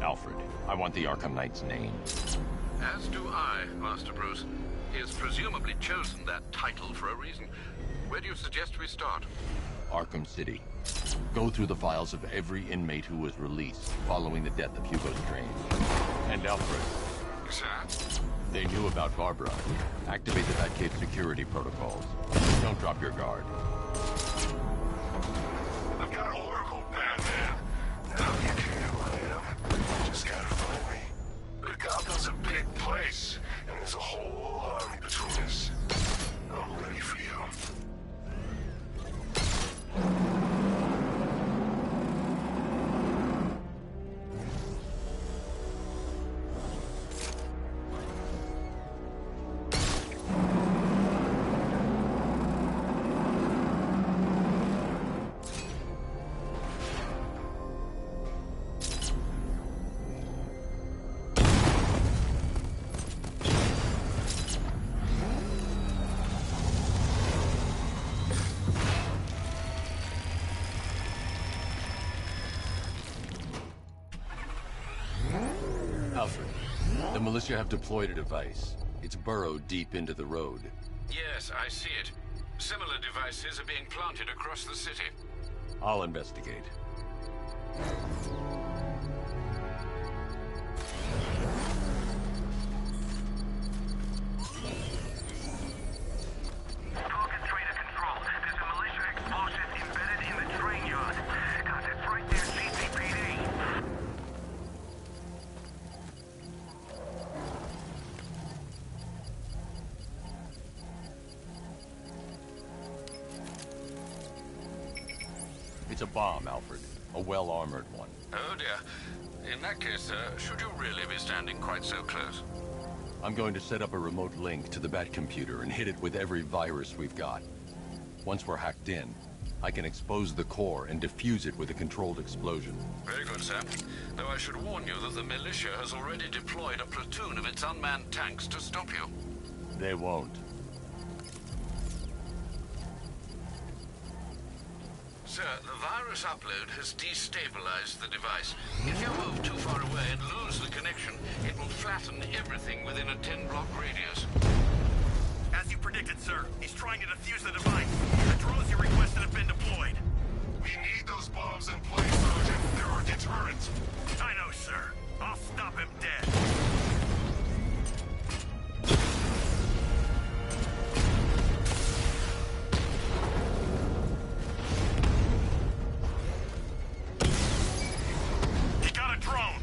Alfred, I want the Arkham Knight's name. As do I, Master Bruce. He has presumably chosen that title for a reason. Where do you suggest we start? Arkham City. Go through the files of every inmate who was released following the death of Hugo Strange. And Alfred. Sir? They knew about Barbara. Activate the Batcave security protocols. Don't drop your guard. I've got Oracle, Batman. Now you can know who I am. Just gotta find me. But Gotham's a big place, and there's a whole army between us. I'm ready for you. Alfred, the militia have deployed a device. It's burrowed deep into the road. Yes, I see it. Similar devices are being planted across the city. I'll investigate. Target trader control. There's a militia explosive embedded in the train yard. God, that's right there, GCPD. It's a bomb, Alfred. A well-armored one. Oh dear. In that case, should you really be standing quite so close? I'm going to set up a remote link to the Bat computer and hit it with every virus we've got. Once we're hacked in, I can expose the core and defuse it with a controlled explosion. Very good, sir. Though I should warn you that the militia has already deployed a platoon of its unmanned tanks to stop you. They won't. Sir, the virus upload has destabilized the device. If you move too far away and lose the connection, it will flatten everything within a 10-block radius. As you predicted, sir, he's trying to defuse the device. The drones you requested have been deployed. We need those bombs in place, Sergeant. They're our deterrent. I know, sir. I'll stop him dead. He got a drone.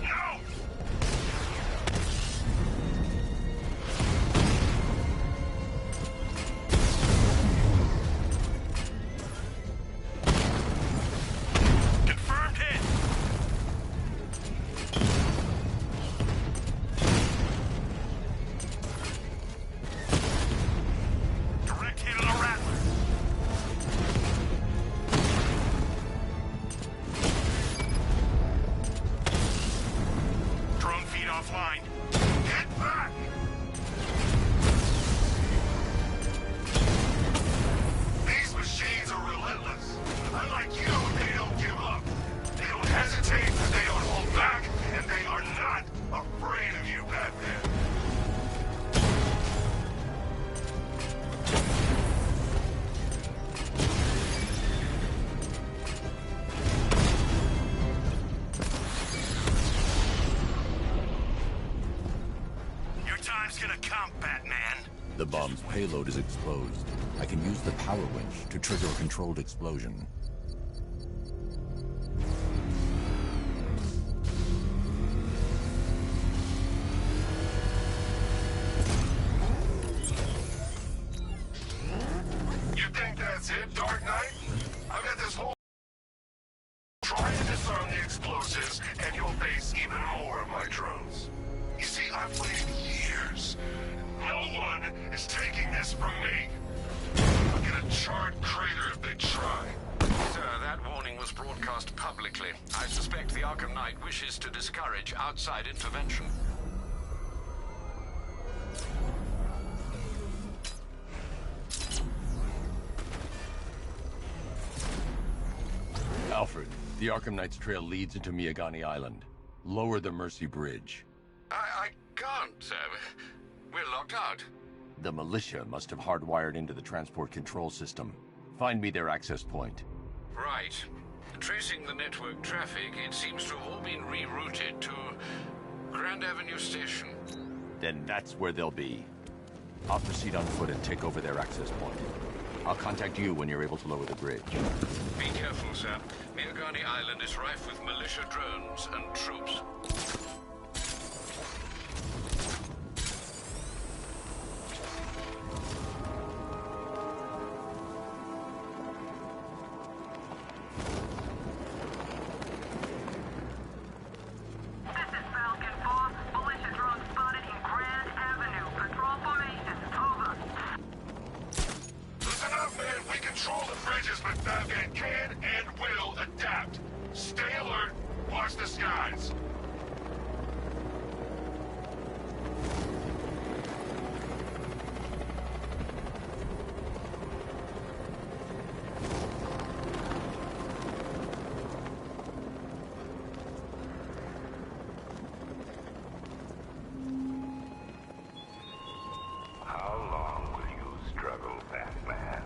No! Confirmed hit. Direct hit on a rattler. Drone feed offline. Get back! These machines are relentless. Unlike you, they don't give up. They don't hesitate, they don't hold back, and they are not afraid of you, Batman. Your time's gonna come, Batman. The bomb's payload is exposed. I can use the power winch to trigger a controlled explosion. You think that's it, Dark Knight? I've got this whole... Try to disarm the explosives, and you'll face even more of my drones. You see, I've waited years. No one is taking this from me. I'll get a charred crater if they try. Sir, that warning was broadcast publicly. I suspect the Arkham Knight wishes to discourage outside intervention. Alfred, the Arkham Knight's trail leads into Miagani Island. Lower the Mercy Bridge. I can't, sir. We're locked out. The militia must have hardwired into the transport control system. Find me their access point. Right. Tracing the network traffic, it seems to have all been rerouted to Grand Avenue Station. Then that's where they'll be. I'll proceed on foot and take over their access point. I'll contact you when you're able to lower the bridge. Be careful, sir. Miagani Island is rife with militia drones and troops. Listen up, man. We control the bridges, but Batman can and will adapt. Stay alert. Watch the skies. How long will you struggle, Batman?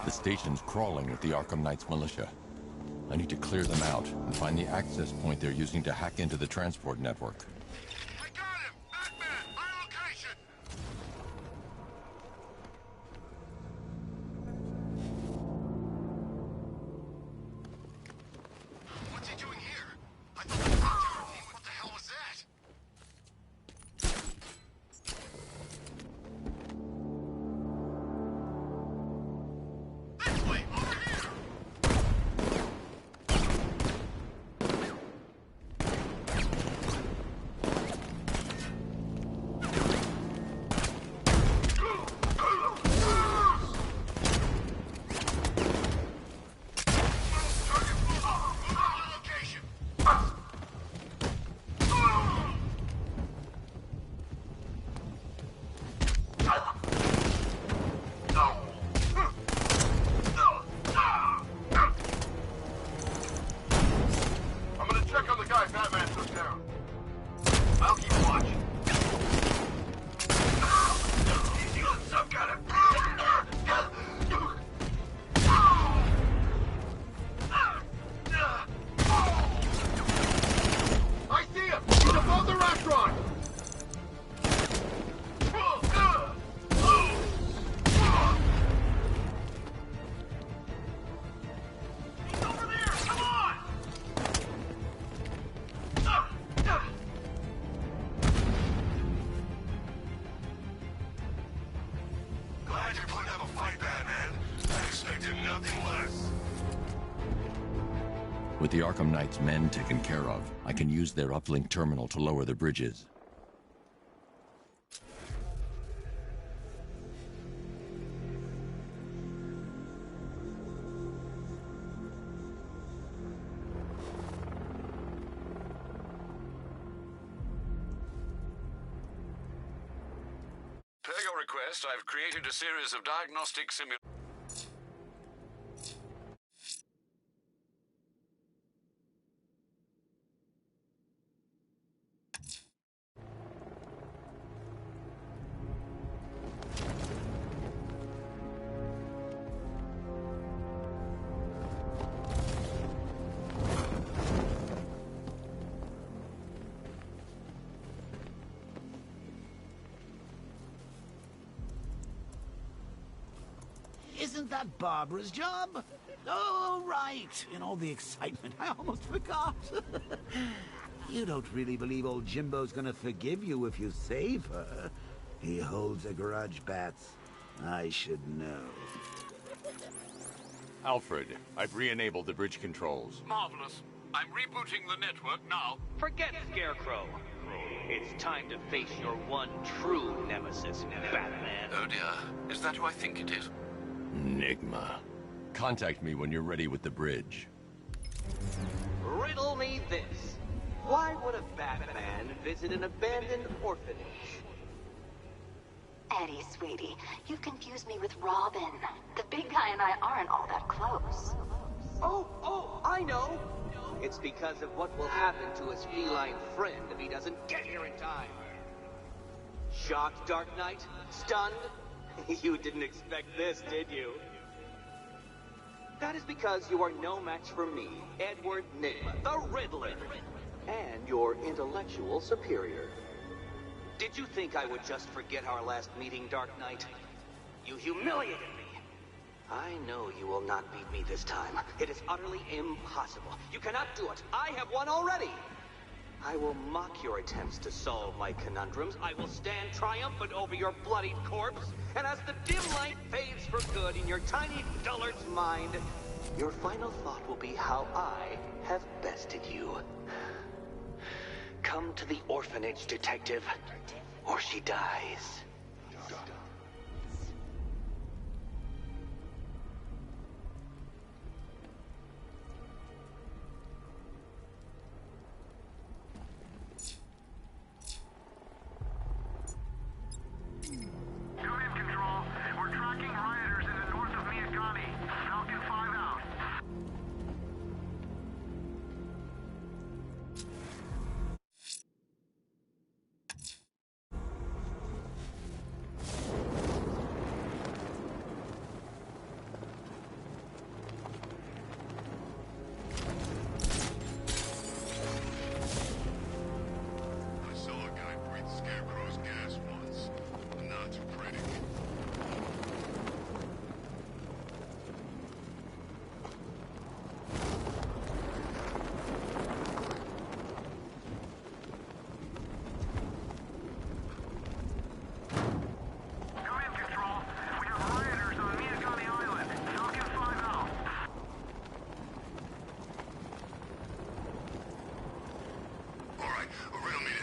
The station's crawling with the Arkham Knight's militia. I need to clear them out and find the access point they're using to hack into the transport network. I got him! Batman, my location! What's he doing here? I thought the tower team. What the hell was that? This way, over here! that Batman took down. I'll keep watch. He's using some kind of... I see him! He's above the restaurant! He's over there! Come on! Glad you're putting up a fight, Batman. I expected nothing less. With the Arkham Knight's men taken care of, I can use their uplink terminal to lower the bridges. Per your request, I've created a series of diagnostic simulations. Isn't that Barbara's job? Oh, right. In all the excitement, I almost forgot. You don't really believe old Jimbo's gonna forgive you if you save her. He holds a grudge, Bats. I should know. Alfred, I've re-enabled the bridge controls. Marvelous. I'm rebooting the network now. Forget Scarecrow. It's time to face your one true nemesis, Batman. Oh dear. Is that who I think it is? Enigma. Contact me when you're ready with the bridge. Riddle me this. Why would a Batman visit an abandoned orphanage? Eddie, sweetie, you confused me with Robin. The big guy and I aren't all that close. Oh, I know. It's because of what will happen to his feline friend if he doesn't get here in time. Shocked, Dark Knight? Stunned? You didn't expect this, did you? That is because you are no match for me, Edward Nygma, the Riddler, and your intellectual superior. Did you think I would just forget our last meeting, Dark Knight? You humiliated me. I know you will not beat me this time. It is utterly impossible. You cannot do it. I have won already. I will mock your attempts to solve my conundrums. I will stand triumphant over your bloodied corpse. And as the dim light fades for good in your tiny dullard's mind, your final thought will be how I have bested you. Come to the orphanage, detective, or she dies.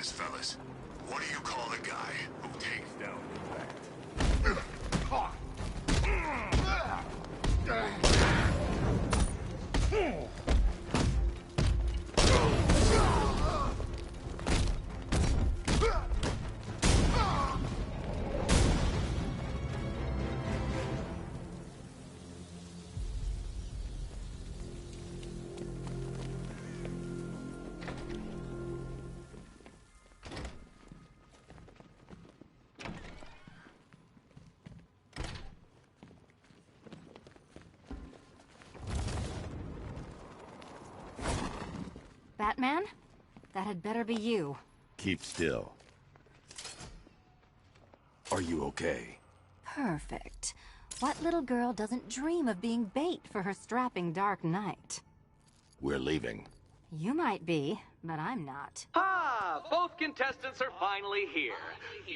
Fellas, what do you call the guy who takes down the bat? Batman? That had better be you. Keep still. Are you okay? Perfect. What little girl doesn't dream of being bait for her strapping Dark Knight? We're leaving. You might be, but I'm not. Ah, both contestants are finally here.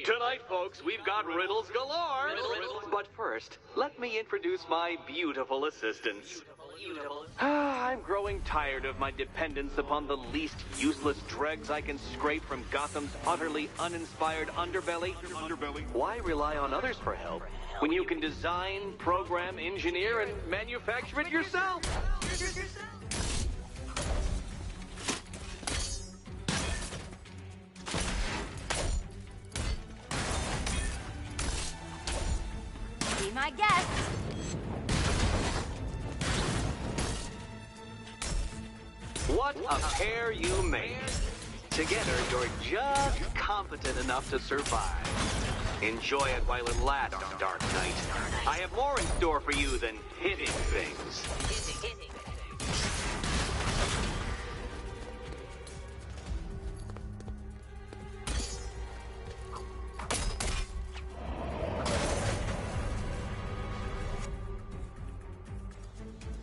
Tonight, folks, we've got riddles galore. But first, let me introduce my beautiful assistants. I'm growing tired of my dependence upon the least useless dregs I can scrape from Gotham's utterly uninspired underbelly. Why rely on others for help when you can design, program, engineer, and manufacture it yourself? Be my guest. What a pair you make. Together, you're just competent enough to survive. Enjoy it while it lasts, Dark Knight. I have more in store for you than hitting things.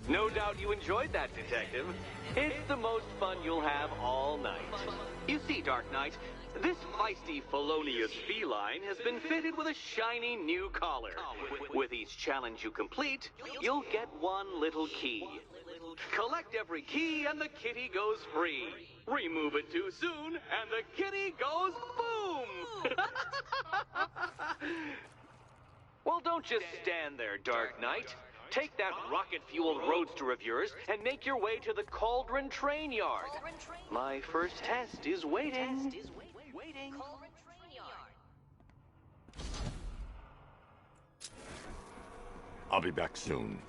No doubt you enjoyed that, Detective. It's the most fun you'll have all night. You see, Dark Knight, this feisty, felonious feline has been fitted with a shiny new collar. With each challenge you complete, you'll get one little key. Collect every key and the kitty goes free. Remove it too soon and the kitty goes boom! Well, don't just stand there, Dark Knight. Take that rocket-fueled roadster of yours and make your way to the Cauldron Train Yard. My first test is waiting. I'll be back soon.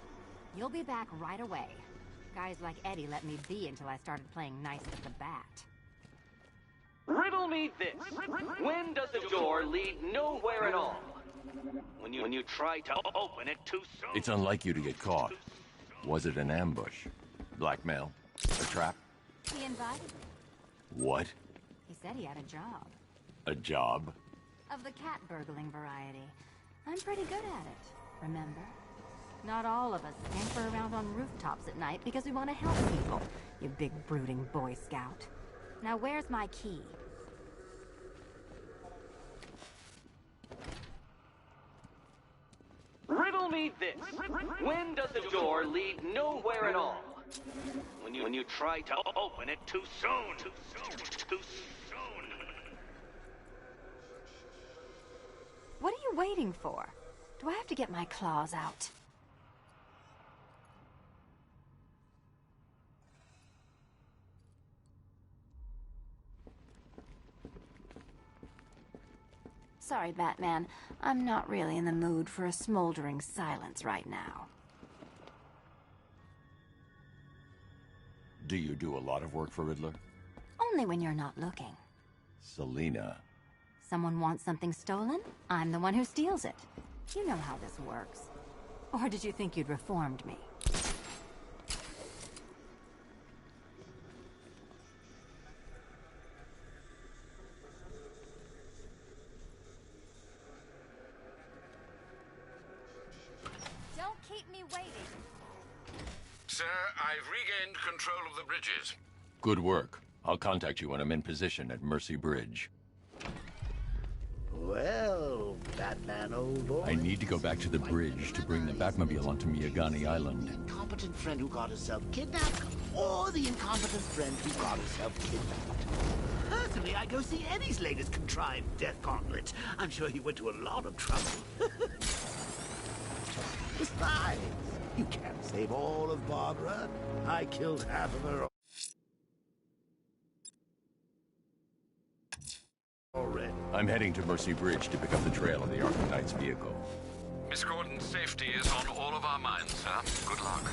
You'll be back right away. Guys like Eddie let me be until I started playing nice with the bat. Riddle me this. When does a door lead nowhere at all? When you try to open it too soon. It's unlike you to get caught. Was it an ambush? Blackmail? A trap? He invited me. What? He said he had a job. A job? Of the cat burgling variety. I'm pretty good at it, remember? Not all of us scamper around on rooftops at night because we want to help people, you big brooding Boy Scout. Now where's my key? Riddle me this. When does a door lead nowhere at all? When you try to open it too soon. Too soon. What are you waiting for? Do I have to get my claws out? Sorry, Batman. I'm not really in the mood for a smoldering silence right now. Do you do a lot of work for Riddler? Only when you're not looking. Selina. Someone wants something stolen? I'm the one who steals it. You know how this works. Or did you think you'd reformed me? Don't keep me waiting. Sir, I've regained control of the bridges. Good work. I'll contact you when I'm in position at Mercy Bridge. Well, Batman, old boy. I need to go back to the bridge to bring the Batmobile onto Miyagani Island. Incompetent friend who got herself kidnapped, or the incompetent friend who got herself kidnapped. Personally, I go see Eddie's latest contrived death gauntlet. I'm sure he went to a lot of trouble. Besides, you can't save all of Barbara. I killed half of her already. I'm heading to Mercy Bridge to pick up the trail of the Arkham Knight's vehicle. Miss Gordon's safety is on all of our minds, sir. Good luck.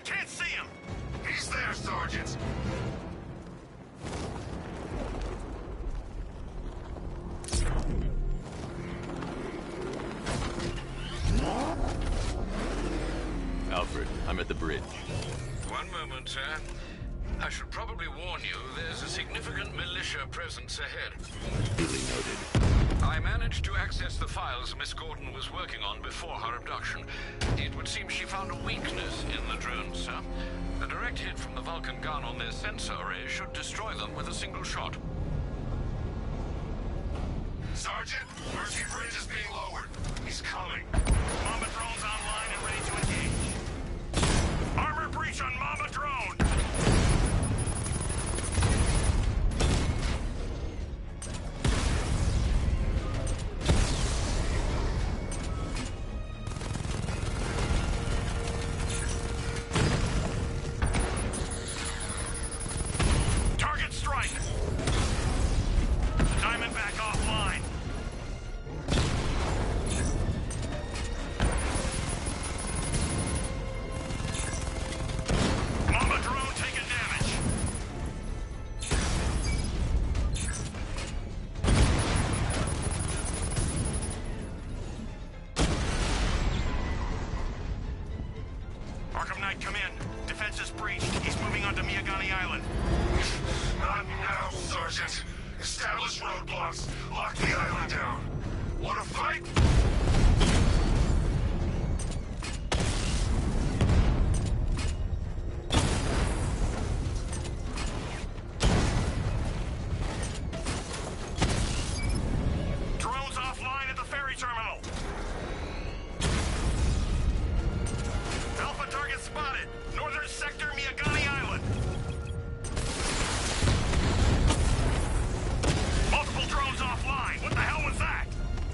I can't see him! He's there, Sergeant! Alfred, I'm at the bridge. One moment, sir. I should probably warn you, there's a significant militia presence ahead. Duly noted. I managed to access the files Miss Gordon was working on before her abduction. It would seem she found a weakness in the drones, sir. A direct hit from the Vulcan gun on their sensor array should destroy them with a single shot. Sergeant, Mercy Bridge is being lowered. He's coming. Mama drone's online and ready to engage. Armor breach on Mama drone! Target strike! Diamondback offline. Mama drone taking damage. Arkham Knight, come in. Defense is breached. He's moving onto Miyagani Island. Not now, Sergeant. Establish roadblocks. Lock the island down. Wanna fight? Drones offline at the ferry terminal. Alpha target spotted. Northern sector, Miyagani Island. Multiple drones offline. What the hell was that?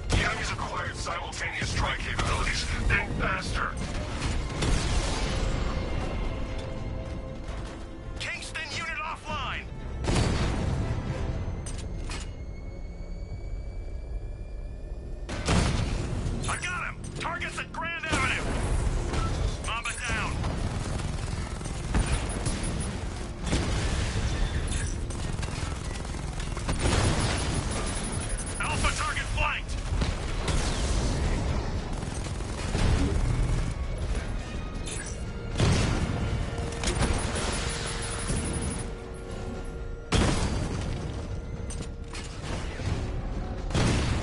The enemy's acquired simultaneous strike capabilities. Think faster. Kingston unit offline. I got him. Targets at Grand Avenue. Mamba down. Alpha target flanked.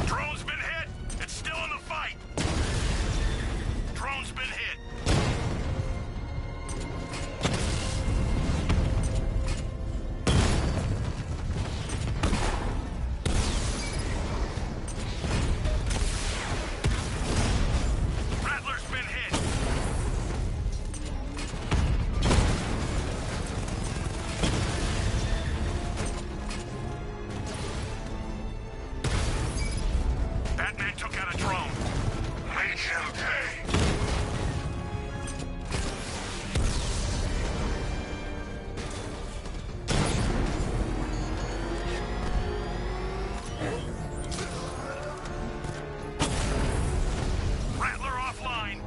Drone's been hit. It's still in the fight. Drone's been hit. Rattler's been hit. Batman took out a drone. Make him pay. Rattler offline.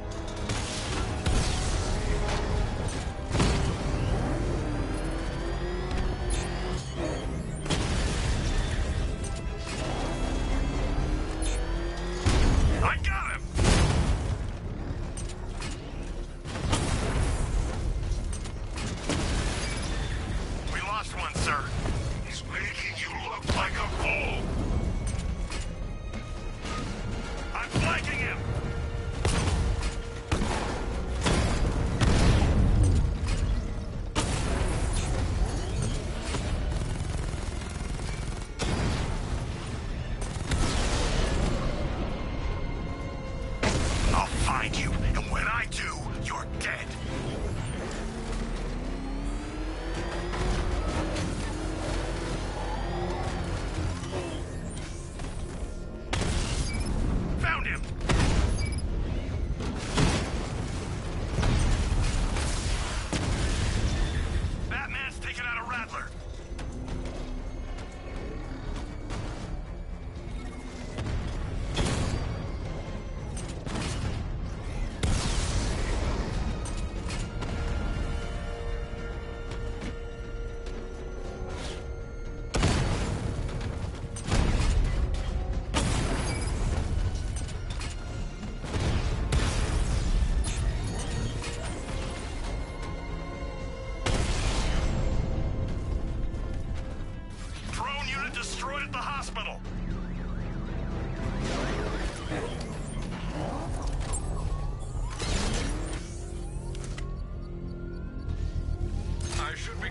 I got him. We lost one, sir. He's making you look like a fool. I'm flanking him. I'll find you, and when I do, you're dead.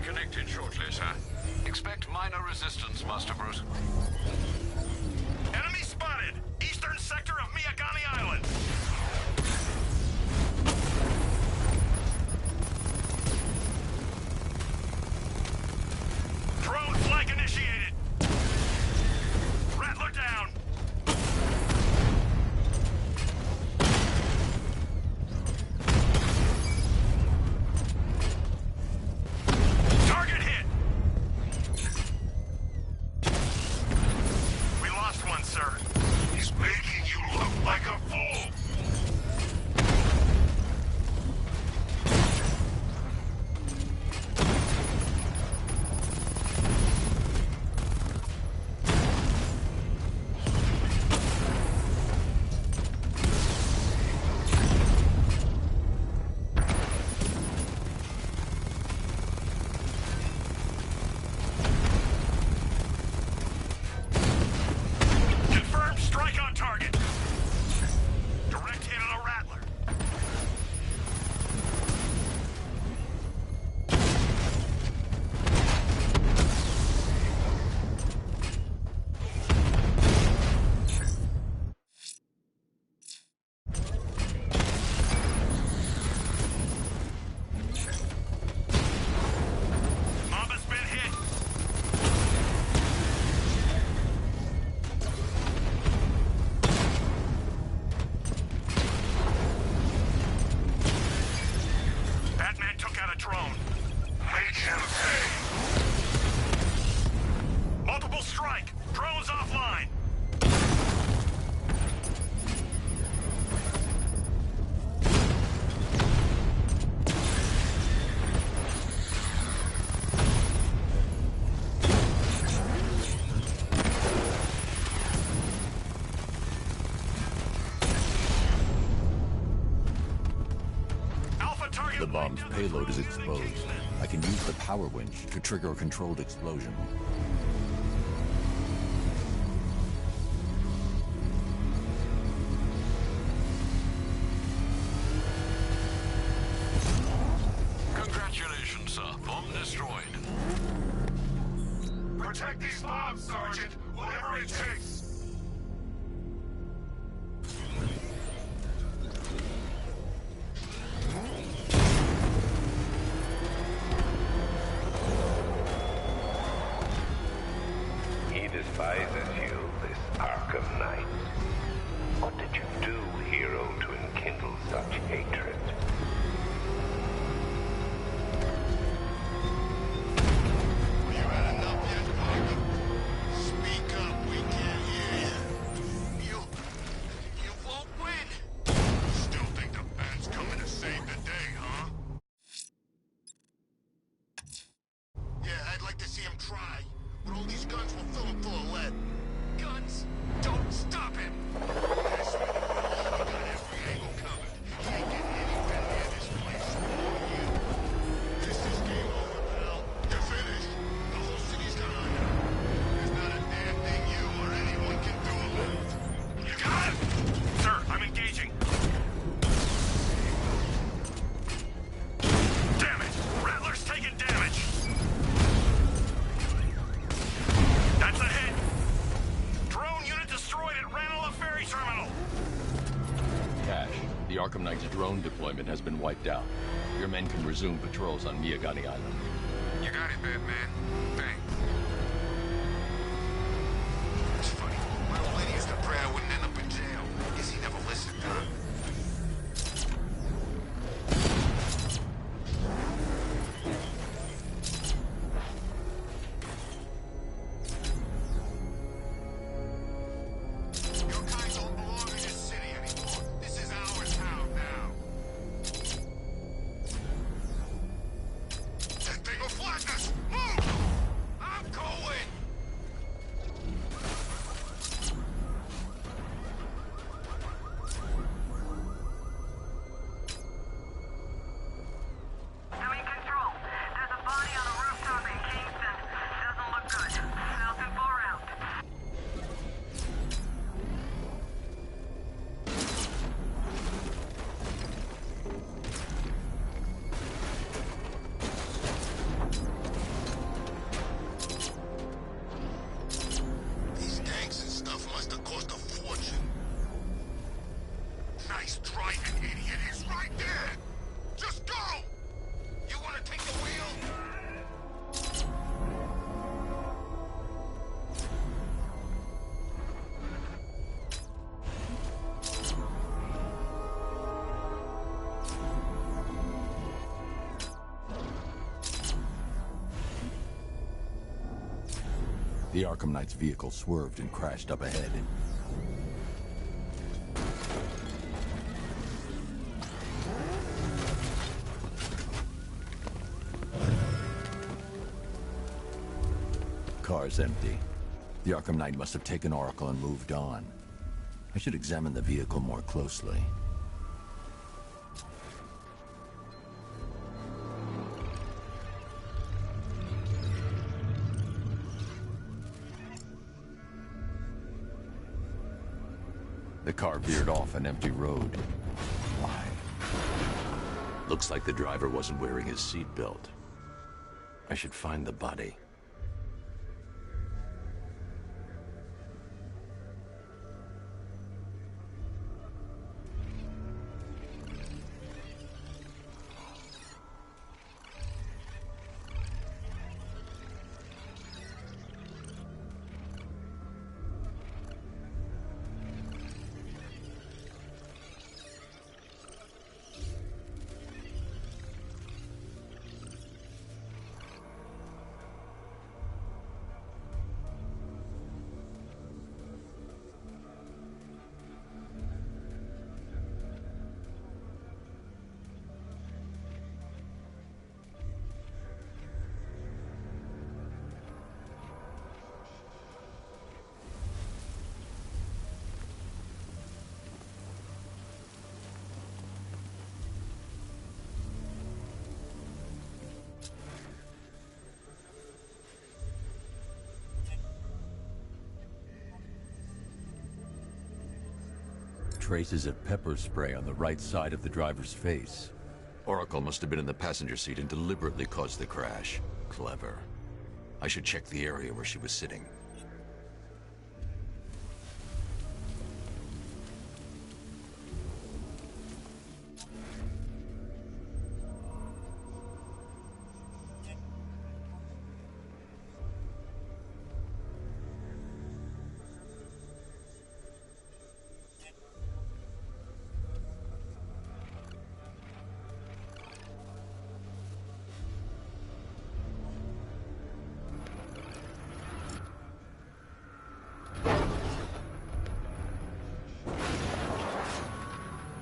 reconnected shortly, sir. Expect minor resistance, Master Bruce. Enemy spotted! Eastern sector of Miyagani Island! Drone flag initiated! Rattler down! Target hit! We lost one, sir. He's making you look like a fool! Confirmed strike on target. Direct hit on a Rattler. Mamba's been hit. Batman took out a drone. Make him pay! Multiple strike. Drones offline. Alpha target. The bomb's payload is exposed. I can use the power winch to trigger a controlled explosion. Congratulations, sir. Bomb destroyed. Protect these bombs, Sergeant! Whatever it takes! He despises you, this Arkham Knight. What did you do, hero, to enkindle such hatred? You had enough yet, Arkham? Speak up, we can't hear you. You won't win! Still think the Bat's coming to save the day, huh? Yeah, I'd like to see him try. With all these guns, we'll fill him full of lead. Guns? Don't stop him! Yes, we got every angle covered. He ain't getting anywhere near this place or you. This is game over, pal. You're finished. The whole city's gone under. There's not a damn thing you or anyone can do about it. You got it? Sir, I'm engaging. Damn it! Rattler's taking damage. That's a hit. Drone unit destroyed at Ranelagh Ferry Terminal. Cash, the Arkham Knight's drone deployment has been wiped out. Your men can resume patrols on Miyagani Island. You got it, Batman. Thanks. It's funny. My old lady used to pray I wouldn't end up in jail. Guess he never listened, huh? Your kind don't belong in this city anymore. This is our town now. That thing will flatten us! Move! I'm The Arkham Knight's vehicle swerved and crashed up ahead. Car's empty. The Arkham Knight must have taken Oracle and moved on. I should examine the vehicle more closely. The car veered off an empty road. Why? Looks like the driver wasn't wearing his seatbelt. I should find the body. Traces of pepper spray on the right side of the driver's face. Oracle must have been in the passenger seat and deliberately caused the crash. Clever. I should check the area where she was sitting.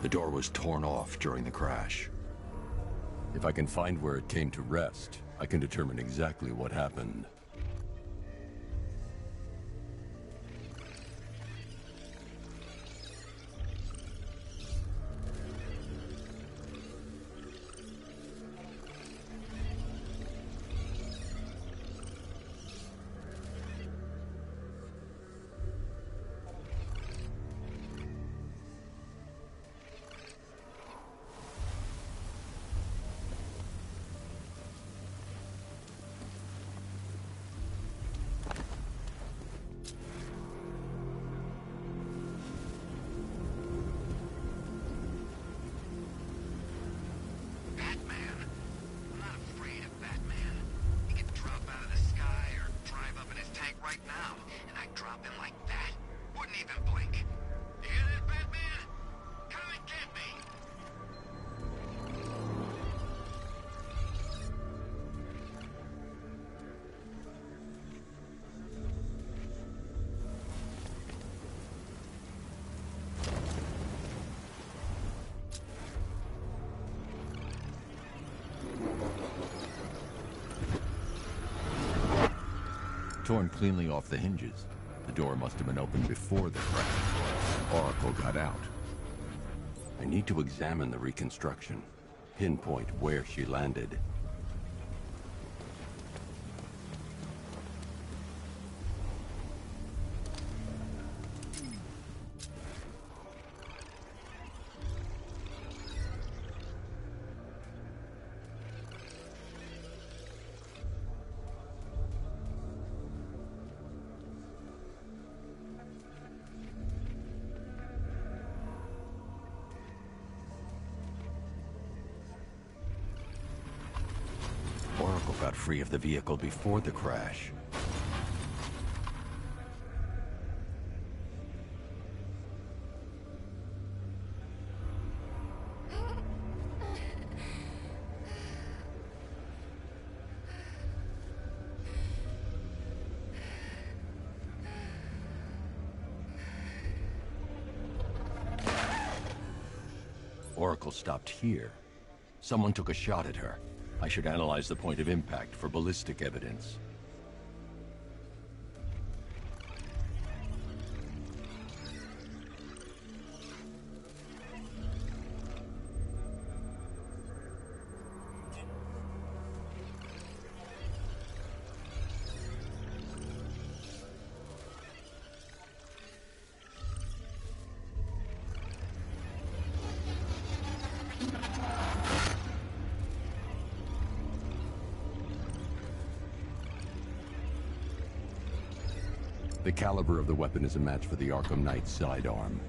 The door was torn off during the crash. If I can find where it came to rest, I can determine exactly what happened. Torn cleanly off the hinges. The door must have been opened before the crash. Oracle got out. I need to examine the reconstruction. Pinpoint where she landed. Oracle got free of the vehicle before the crash. Oracle stopped here. Someone took a shot at her. I should analyze the point of impact for ballistic evidence. The caliber of the weapon is a match for the Arkham Knight's sidearm.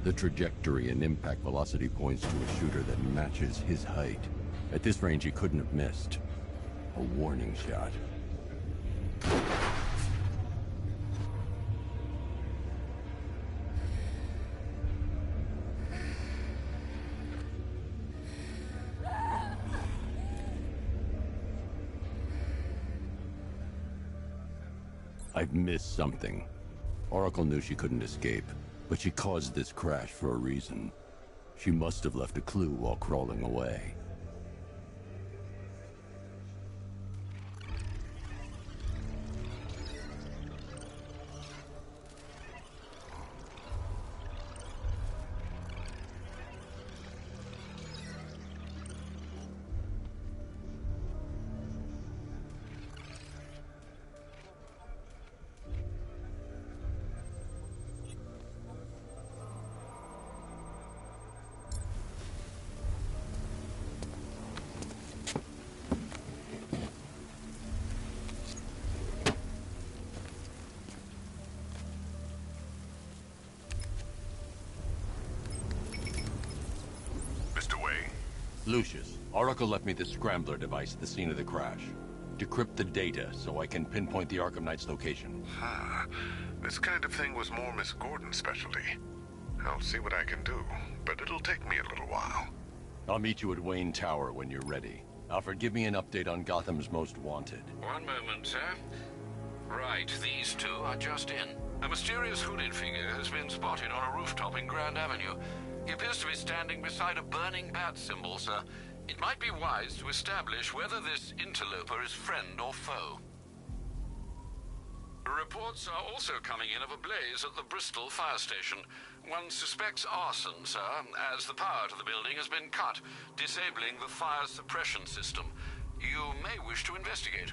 The trajectory and impact velocity points to a shooter that matches his height. At this range, he couldn't have missed. A warning shot. I've missed something. Oracle knew she couldn't escape, but she caused this crash for a reason. She must have left a clue while crawling away. Lucius, Oracle left me the Scrambler device at the scene of the crash. Decrypt the data so I can pinpoint the Arkham Knight's location. This kind of thing was more Miss Gordon's specialty. I'll see what I can do, but it'll take me a little while. I'll meet you at Wayne Tower when you're ready. Alfred, give me an update on Gotham's Most Wanted. One moment, sir. Right, these two are just in. A mysterious hooded figure has been spotted on a rooftop in Grand Avenue. He appears to be standing beside a burning bat symbol, sir. It might be wise to establish whether this interloper is friend or foe. Reports are also coming in of a blaze at the Bristol fire station. One suspects arson, sir, as the power to the building has been cut, disabling the fire suppression system. You may wish to investigate.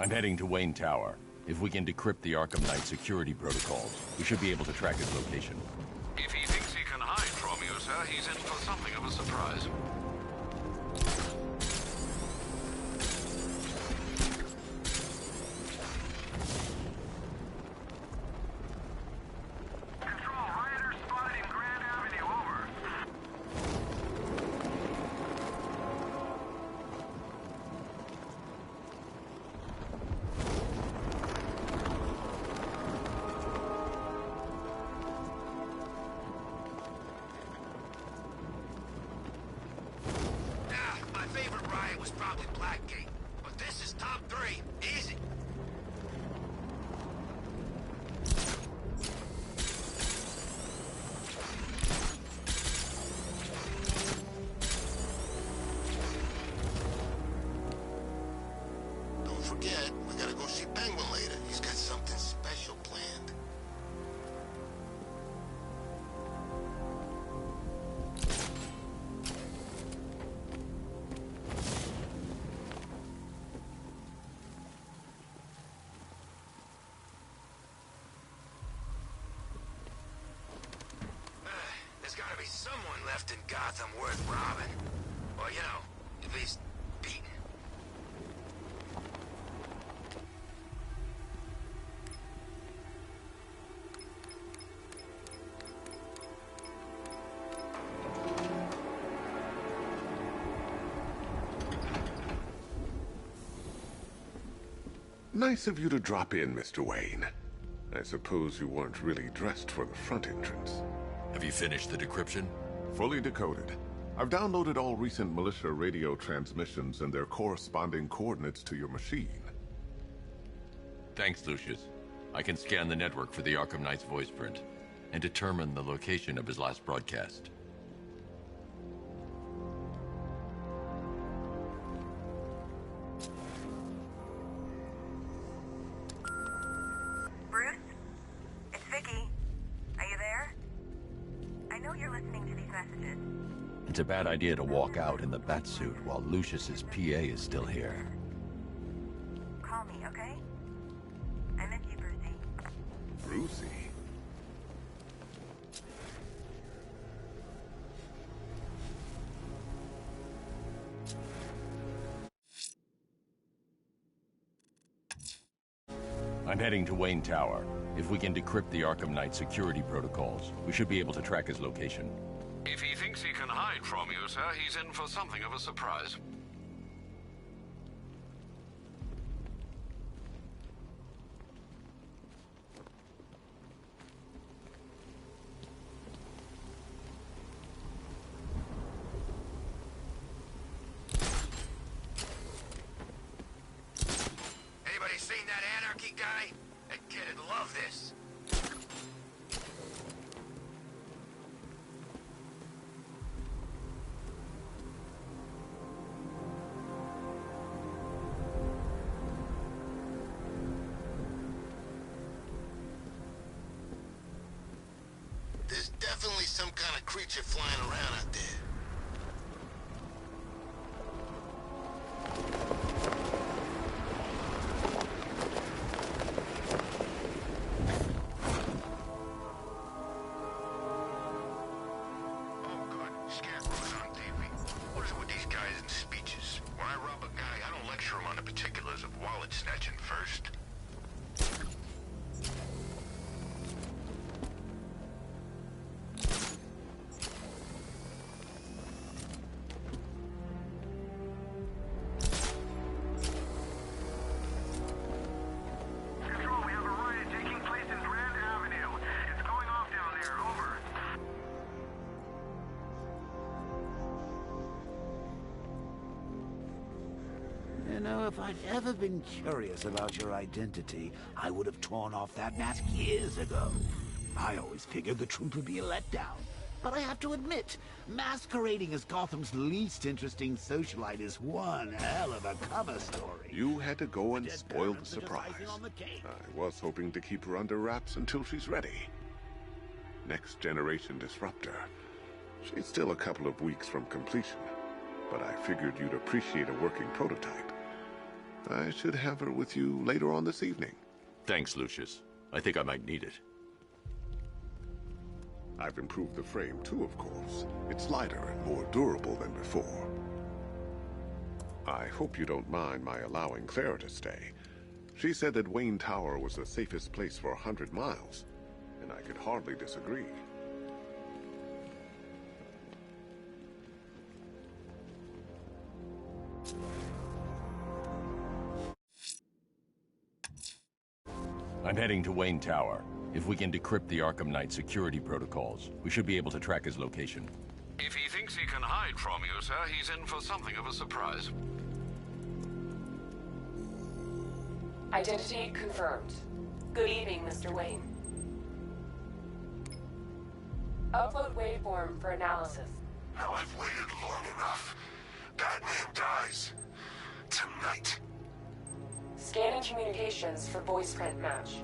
I'm heading to Wayne Tower. If we can decrypt the Arkham Knight security protocols, we should be able to track his location. If he thinks he can hide from you, sir, he's in for something of a surprise. There's gotta be someone left in Gotham worth robbing. Or, you know, at least beating. Nice of you to drop in, Mr. Wayne. I suppose you weren't really dressed for the front entrance. Have you finished the decryption? Fully decoded. I've downloaded all recent militia radio transmissions and their corresponding coordinates to your machine. Thanks, Lucius. I can scan the network for the Arkham Knight's voice print and determine the location of his last broadcast. Bruce? It's Vicky. Are you there? I know you're listening to these messages. It's a bad idea to walk out in the Batsuit while Lucius's PA is still here. Call me, okay? I miss you, Brucey. Brucey? I'm heading to Wayne Tower. If we can decrypt the Arkham Knight security protocols, we should be able to track his location. If he thinks he can hide from you, sir, he's in for something of a surprise. Anybody seen that anarchy guy? That kid'd love this. There's definitely some kind of creature flying around out there. Scarecrow's on TV. What is it with these guys and speeches? When I rob a guy, I don't lecture him on the particulars of wallet snatching first. Control, we have a riot taking place in Grand Avenue. It's going off down there. Over. You know, if I'd ever been curious about your identity, I would have torn off that mask years ago. I always figured the truth would be a letdown. But I have to admit, masquerading as Gotham's least interesting socialite is one hell of a cover story. You had to go and spoil the surprise. I was hoping to keep her under wraps until she's ready. Next generation disruptor. She's still a couple of weeks from completion, but I figured you'd appreciate a working prototype. I should have her with you later on this evening. Thanks, Lucius. I think I might need it. I've improved the frame too, of course. It's lighter and more durable than before. I hope you don't mind my allowing Clara to stay. She said that Wayne Tower was the safest place for 100 miles, and I could hardly disagree. I'm heading to Wayne Tower. If we can decrypt the Arkham Knight security protocols, we should be able to track his location. If he thinks he can hide from you, sir, he's in for something of a surprise. Identity confirmed. Good evening, Mr. Wayne. Upload waveform for analysis. Now I've waited long enough. Batman dies. Tonight. Scanning communications for voice print match.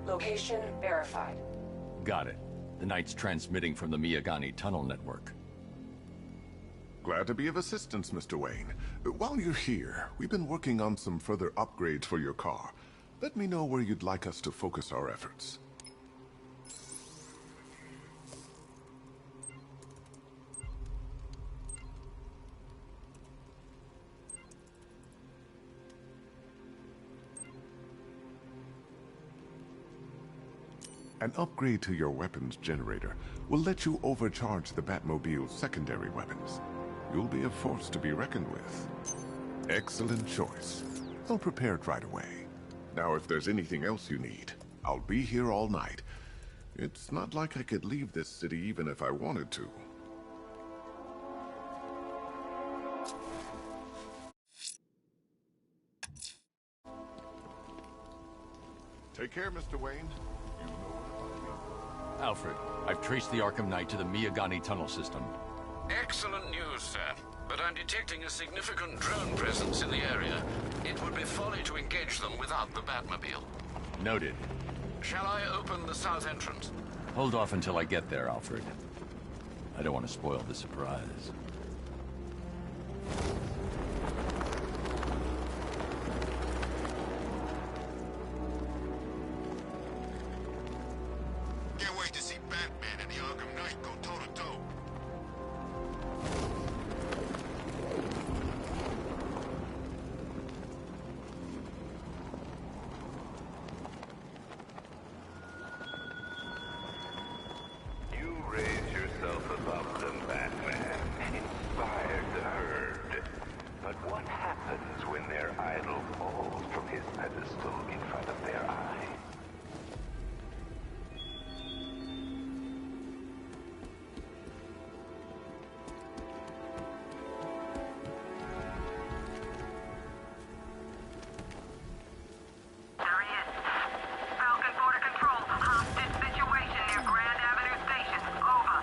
Location verified. Got it. The Knight's transmitting from the Miyagani tunnel network. Glad to be of assistance, Mr. Wayne. While you're here, we've been working on some further upgrades for your car. Let me know where you'd like us to focus our efforts. An upgrade to your weapons generator will let you overcharge the Batmobile's secondary weapons. You'll be a force to be reckoned with. Excellent choice. I'll prepare it right away. Now, if there's anything else you need, I'll be here all night. It's not like I could leave this city even if I wanted to. Take care, Mr. Wayne. You know where to find me. Alfred, I've traced the Arkham Knight to the Miyagani tunnel system. Excellent news, sir. But I'm detecting a significant drone presence in the area. It would be folly to engage them without the Batmobile. Noted. Shall I open the south entrance? Hold off until I get there, Alfred. I don't want to spoil the surprise. Can't wait to see Batman and the Arkham Knight go toe-to-toe. You raise yourself above them, Batman. Inspired the herd. But what happens when their idol falls from his pedestal in front of their eyes? There he is. Falcon Border Control. Hostage situation near Grand Avenue Station. Over.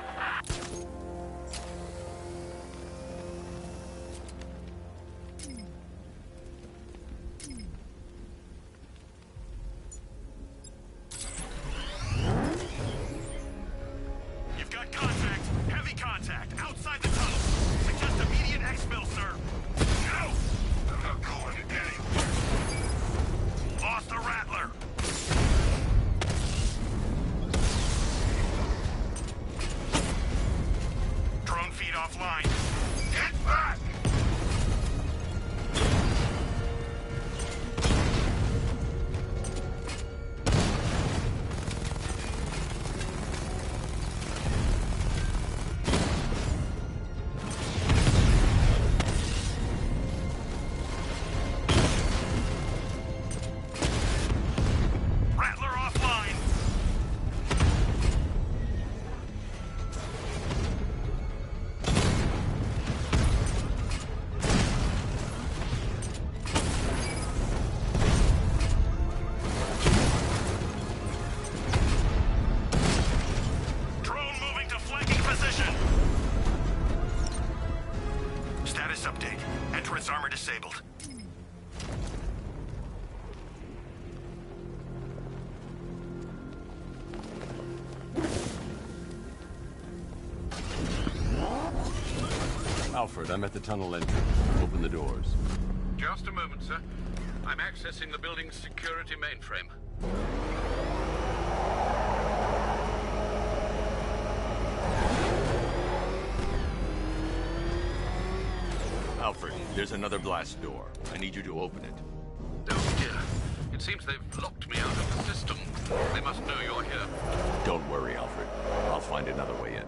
Alfred, I'm at the tunnel entrance. Open the doors. Just a moment, sir. I'm accessing the building's security mainframe. Alfred, there's another blast door. I need you to open it. Oh dear. It seems they've locked me out of the system. They must know you're here. Don't worry, Alfred. I'll find another way in.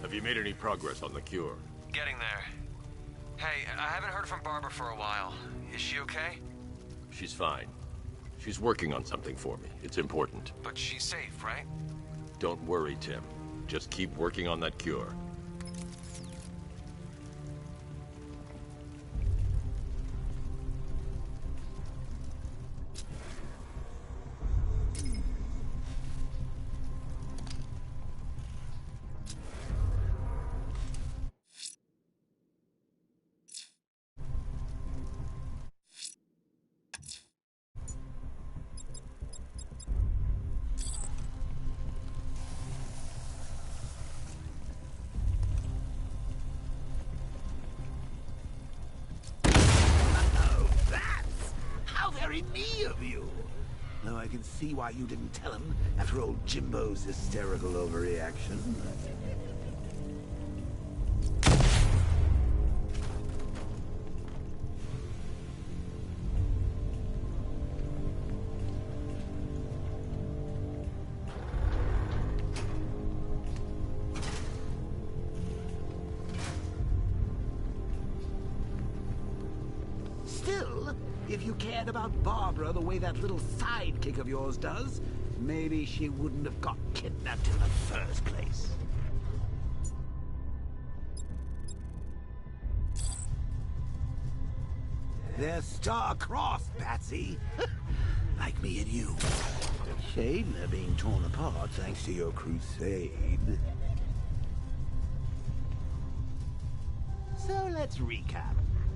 Have you made any progress on the cure? Getting there. Hey, I haven't heard from Barbara for a while. Is she okay? She's fine. She's working on something for me. It's important. But she's safe, right? Don't worry, Tim. Just keep working on that cure. Me of you. Though I can see why you didn't tell him after old Jimbo's hysterical overreaction. Still, if you cared about Barbara the way that little sidekick of yours does, maybe she wouldn't have got kidnapped in the first place. They're star-crossed, Patsy. Like me and you. Shame they're being torn apart thanks to your crusade. So let's recap.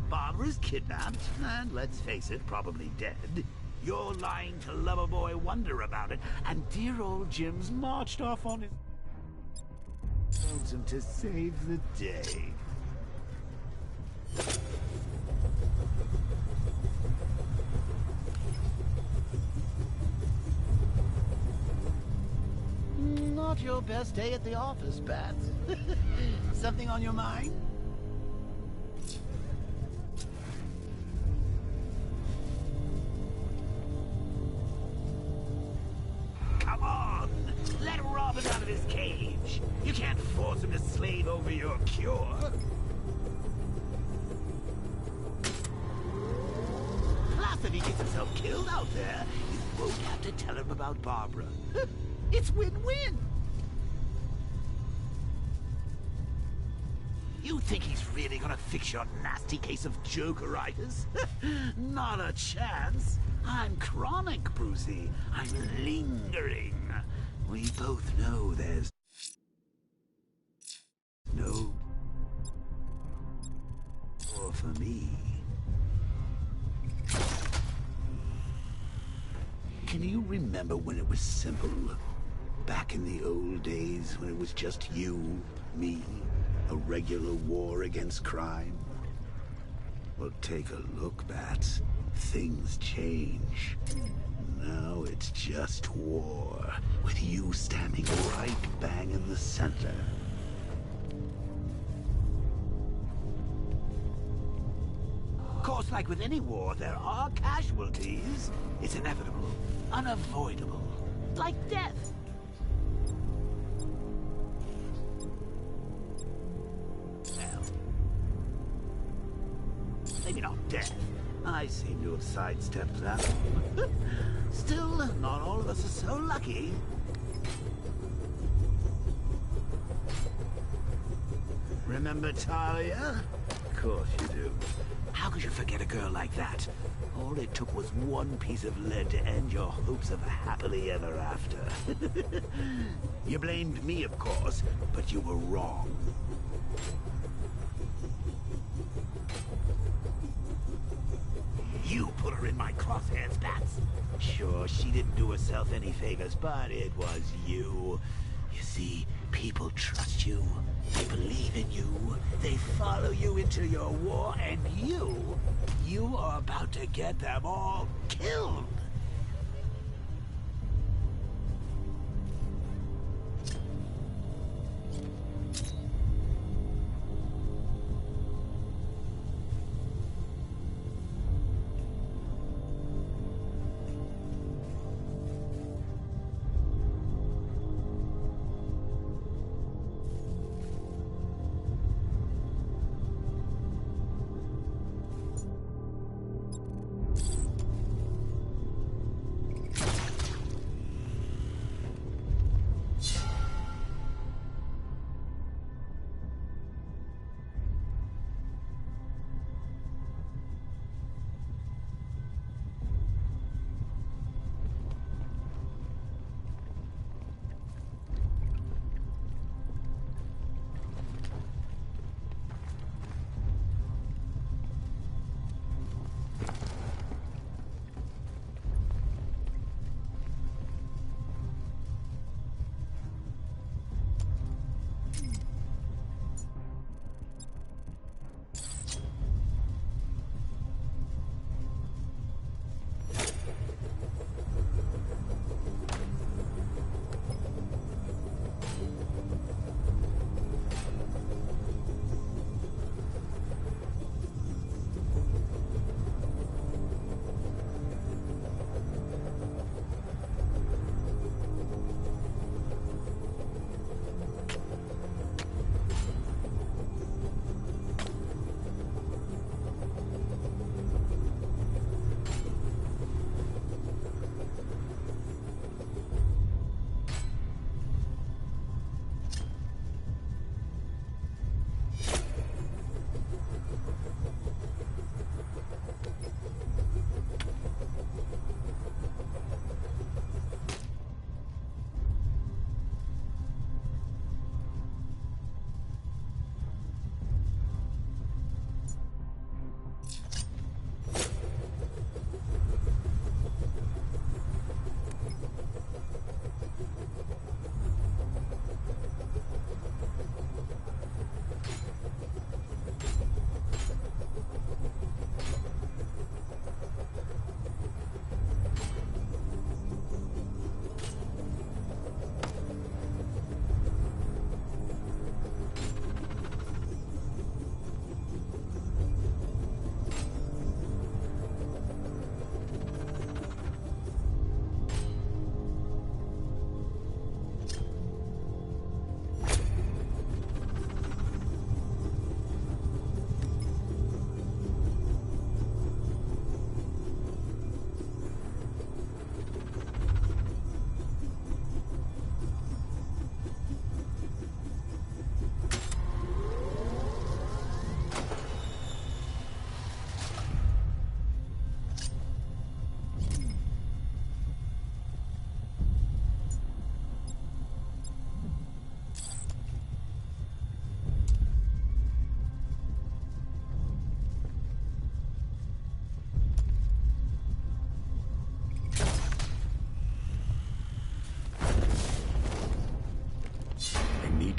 Barbara's kidnapped, and let's face it, probably dead. You're lying to Loverboy Wonder about it, and dear old Jim's marched off on his lonesome to save the day. Not your best day at the office, Bats. Something on your mind? Come on! Let Robin out of his cage! You can't force him to slave over your cure! Plus, if he gets himself killed out there, you won't have to tell him about Barbara. It's win-win! You think he's really gonna fix your nasty case of jokeritis? Not a chance. I'm chronic, Brucey. I'm lingering. We both know there's no more for me. Can you remember when it was simple? Back in the old days when it was just you, me, a regular war against crime? Well, take a look, Bats. Things change. Now it's just war, with you standing right bang in the center. Of course, like with any war, there are casualties. It's inevitable, unavoidable, like death. Well, maybe not death. I seem to have sidestepped that one. Still, not all of us are so lucky. Remember Talia? Of course you do. How could you forget a girl like that? All it took was one piece of lead to end your hopes of a happily ever after. You blamed me, of course, but you were wrong. You put her in my crosshairs, Bats. Sure, she didn't do herself any favors, but it was you. You see, people trust you. They believe in you. They follow you into your war, and you are about to get them all killed.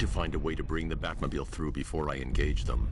to find a way to bring the Batmobile through before I engage them.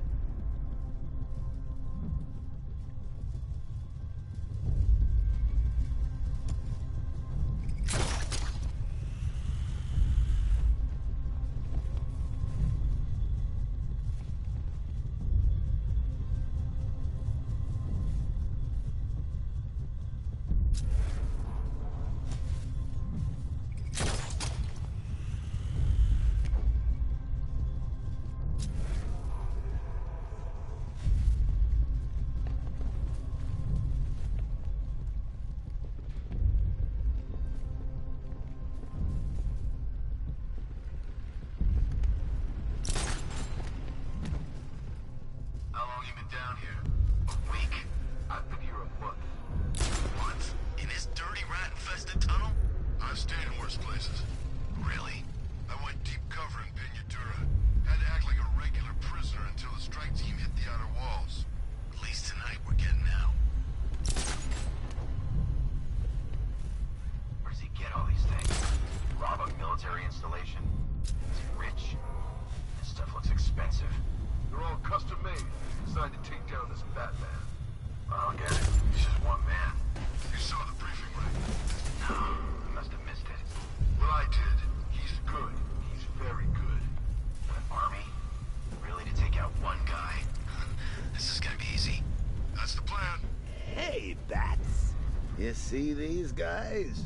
You see these guys?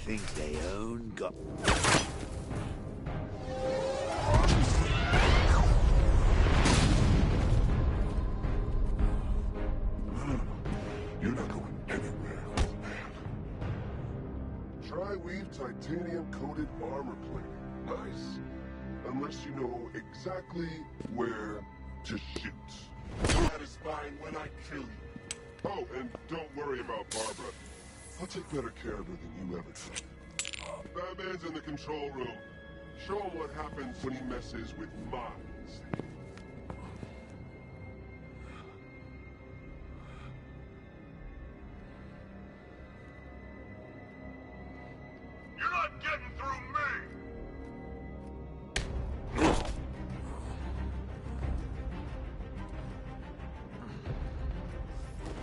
Think they own God. You're not going anywhere, old man. Tri-weave titanium-coated armor plating. Nice. Unless you know exactly where to shoot. Satisfying when I kill you. Oh, and don't worry about Barbara. I'll take better care of her than you ever could. Batman's in the control room. Show him what happens when he messes with minds. You're not getting through me!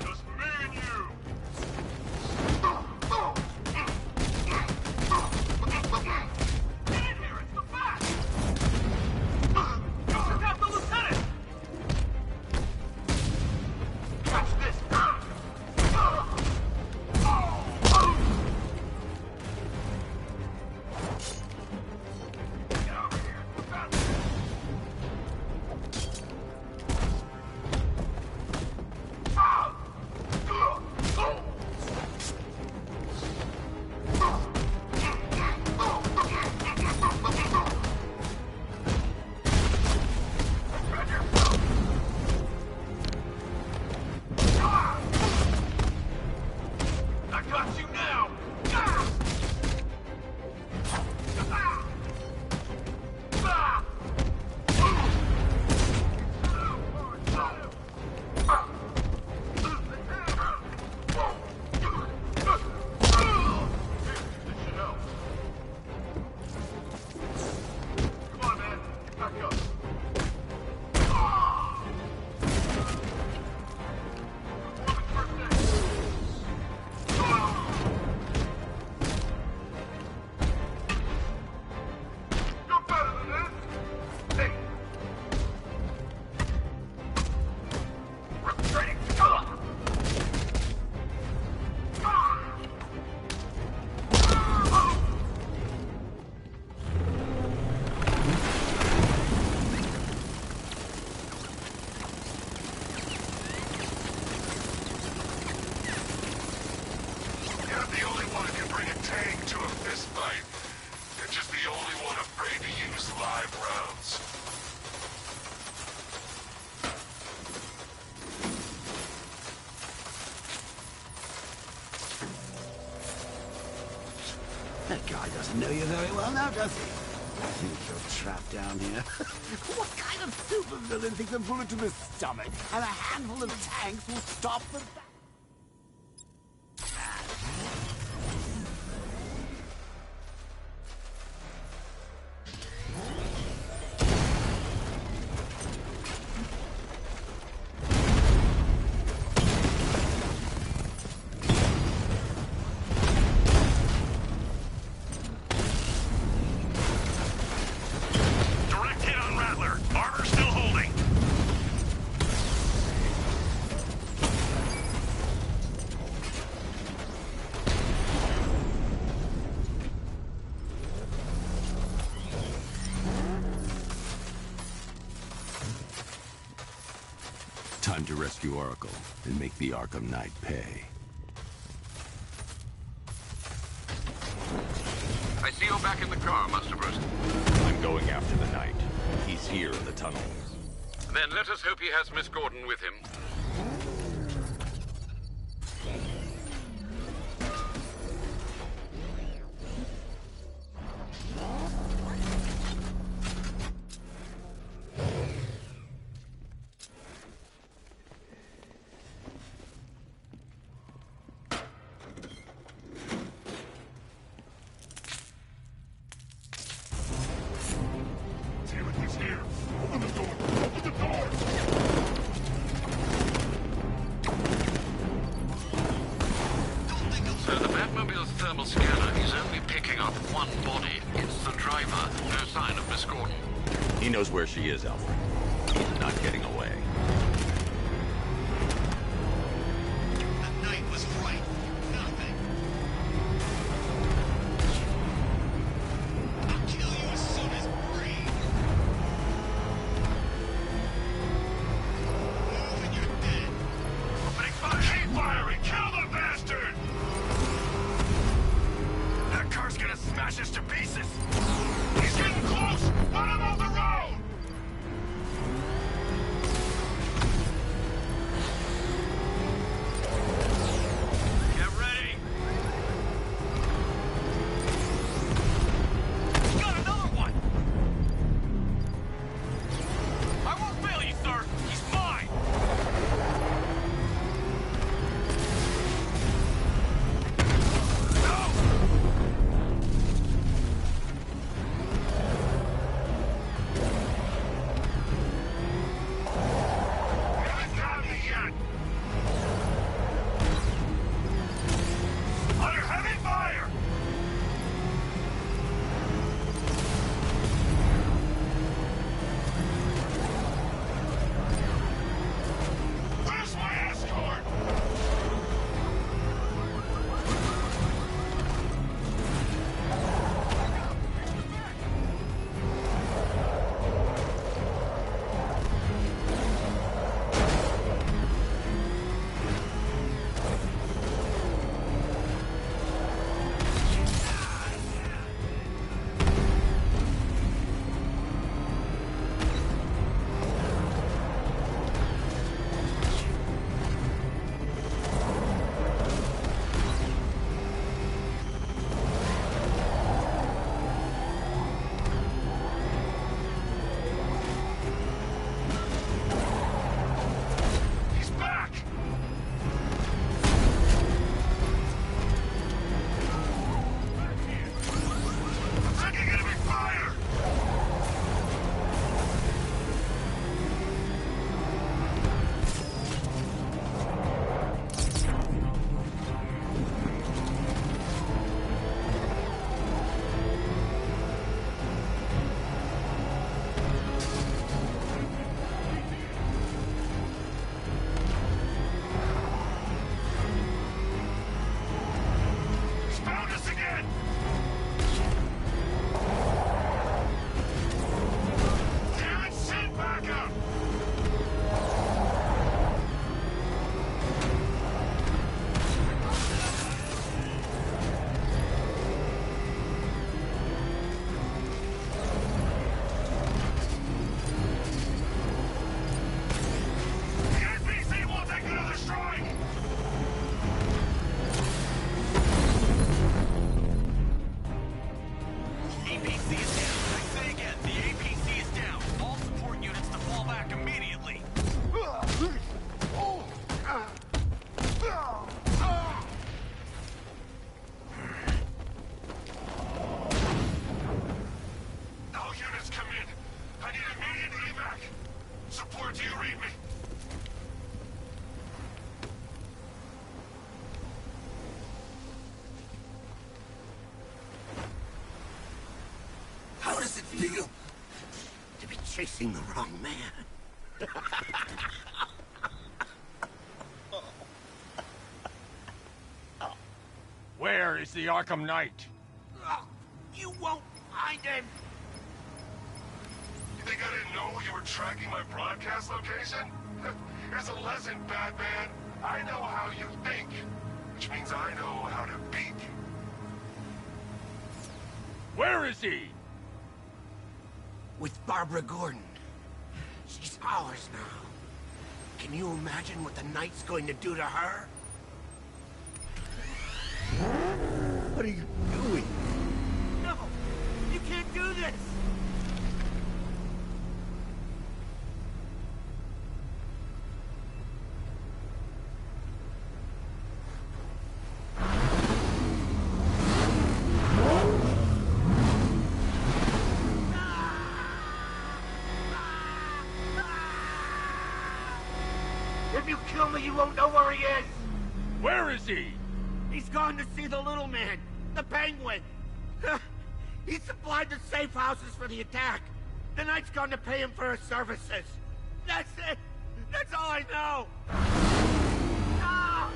Just me and you! Get in here, it's the Bat! You took out the lieutenant! Catch this! Get over here! The Bat! I got you now! Come on, man. Back up. You're better than this! Hey! Retreating! You're the only one who can bring a tank to a fistfight. You're just the only one afraid to use live rounds. That guy doesn't know you very well now, does he? I think you're trapped down here. What kind of supervillain thinks a bullet to the stomach and a handful of tanks will stop the... Time to rescue Oracle and make the Arkham Knight pay. I see you're back in the car, Master Bruce. I'm going after the Knight. He's here in the tunnel. Then let us hope he has Miss Gordon with him. He knows where she is, Alfred. He's not getting away. The Knight was right. Nothing. I'll kill you as soon as breathe. Move and you're dead. Opening fire! Keep firing! Kill the bastard! That car's gonna smash us to pieces! He's getting close! Put him off the road! Feel to be chasing the wrong man. Where is the Arkham Knight? You won't find him. You think I didn't know you were tracking my broadcast location? Here's a lesson, Batman. I know how you think, which means I know how to beat you. Where is he? With Barbara Gordon. She's ours now. Can you imagine what the night's going to do to her? What are you doing? No! You can't do this! If you kill me, you won't know where he is! Where is he? He's gone to see the little man, the Penguin. He supplied the safe houses for the attack. The Knight's gone to pay him for his services. That's it! That's all I know! Ah!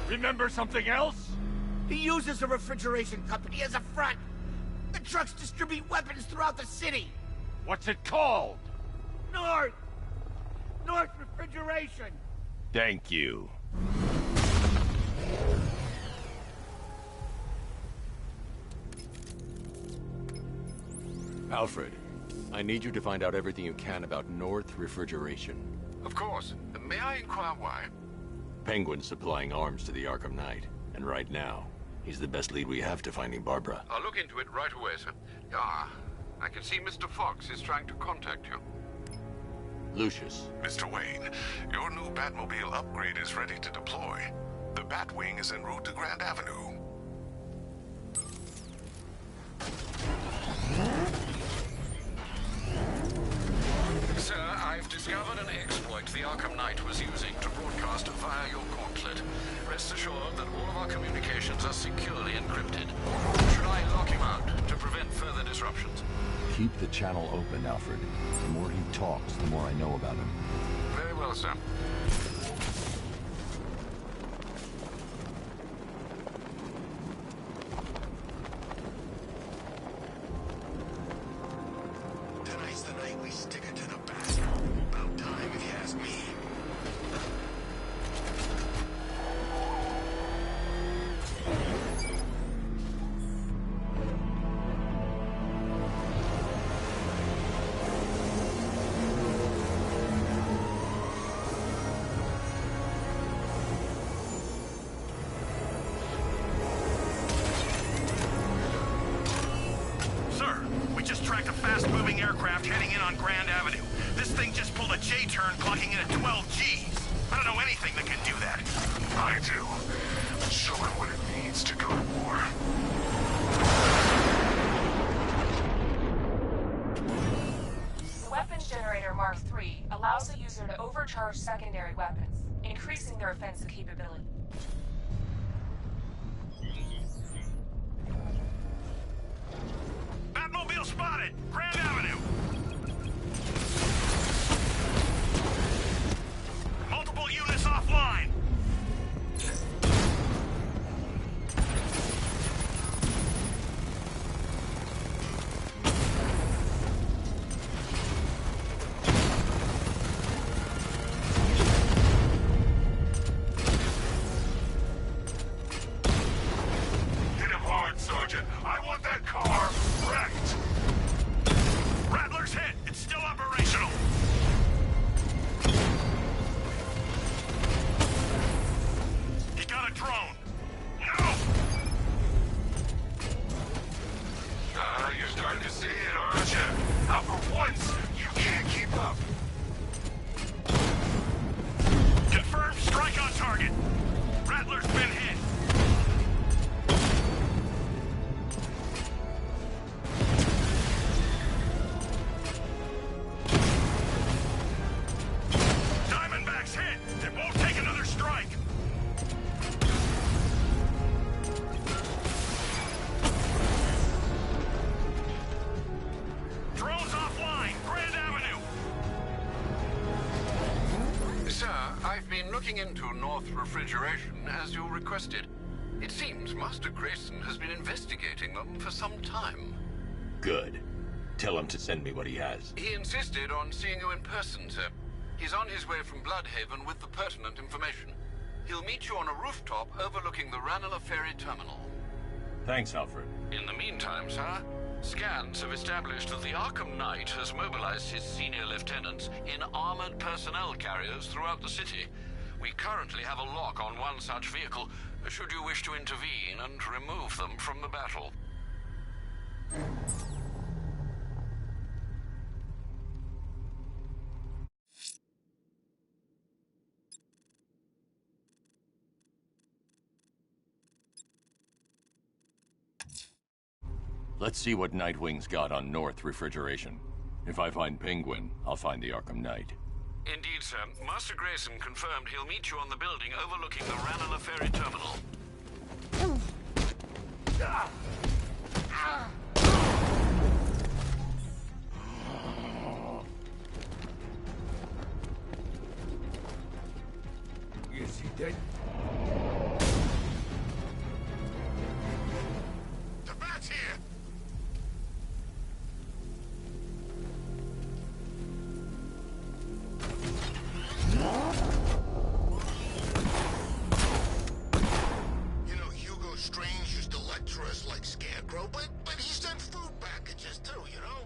Remember something else? He uses a refrigeration company as a front. The trucks distribute weapons throughout the city. What's it called? North Refrigeration. Thank you. Alfred, I need you to find out everything you can about North Refrigeration. Of course. May I inquire why? Penguin's supplying arms to the Arkham Knight, and right now, he's the best lead we have to finding Barbara. I'll look into it right away, sir. Ah, I can see Mr. Fox is trying to contact you. Lucius. Mr. Wayne, your new Batmobile upgrade is ready to deploy. The Batwing is en route to Grand Avenue. Sir, I've discovered an exploit the Arkham Knight was using to broadcast via your gauntlet. Rest assured that all of our communications are securely encrypted. Should I lock him out to prevent further disruptions? Keep the channel open, Alfred. The more he talks, the more I know about him. Very well, sir. Tonight's the night we stick it to the bat. About time, if you ask me. Tracked a fast-moving aircraft heading in on Grand Avenue. This thing just pulled a J-turn, clocking in at 12 Gs. I don't know anything that can do that. I do. Show it what it means to go to war. The weapons generator Mark III allows the user to overcharge secondary weapons, increasing their offensive capability. Batmobile spotted! Grand Avenue! Multiple units offline! Hit him hard, Sergeant. I want that car wrecked. Rattler's hit! It's still operational! He got a drone! No! You're starting to see it, aren't you? Now for once, you can't keep up. Confirmed strike on target. Rattler's been hit. Diamondback's hit. It won't take another strike. Drones offline. Grand Avenue. Sir, I've been looking into North Refrigeration as you requested. It seems Master Grayson has been investigating them for some time. Good. Tell him to send me what he has. He insisted on seeing you in person, sir. He's on his way from Bloodhaven with the pertinent information. He'll meet you on a rooftop overlooking the Ranelagh Ferry Terminal. Thanks, Alfred. In the meantime, sir, scans have established that the Arkham Knight has mobilized his senior lieutenants in armored personnel carriers throughout the city. We currently have a lock on one such vehicle, should you wish to intervene and remove them from the battle. Let's see what Nightwing's got on North Refrigeration. If I find Penguin, I'll find the Arkham Knight. Indeed, sir. Master Grayson confirmed he'll meet you on the building overlooking the Ranelagh Ferry Terminal. Is he dead? The bat's here! You know, Hugo Strange used to lecture us like Scarecrow, but he sent food packages too, you know?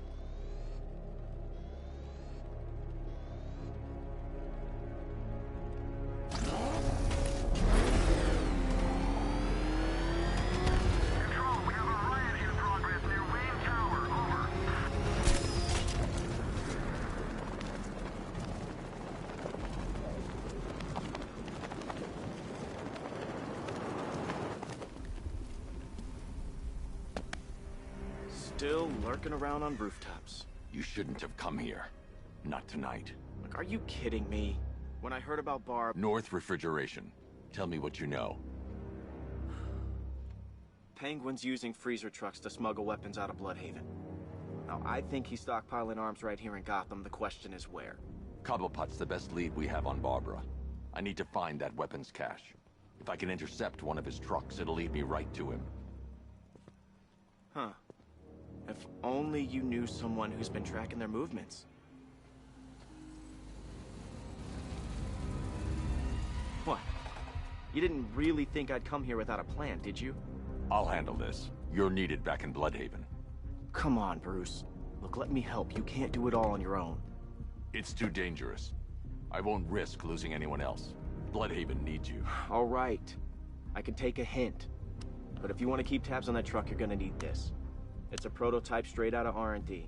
Control, we have a riot in progress near Wayne Tower. Over. Still lurking around on rooftops. You shouldn't have come here. Not tonight. Like, are you kidding me? When I heard about Barb... North Refrigeration. Tell me what you know. Penguin's using freezer trucks to smuggle weapons out of Bloodhaven. Now, I think he's stockpiling arms right here in Gotham. The question is where. Cobblepot's the best lead we have on Barbara. I need to find that weapons cache. If I can intercept one of his trucks, it'll lead me right to him. Huh. If only you knew someone who's been tracking their movements. What? You didn't really think I'd come here without a plan, did you? I'll handle this. You're needed back in Bloodhaven. Come on, Bruce. Look, let me help. You can't do it all on your own. It's too dangerous. I won't risk losing anyone else. Bloodhaven needs you. All right. I can take a hint. But if you want to keep tabs on that truck, you're gonna need this. It's a prototype straight out of R&D.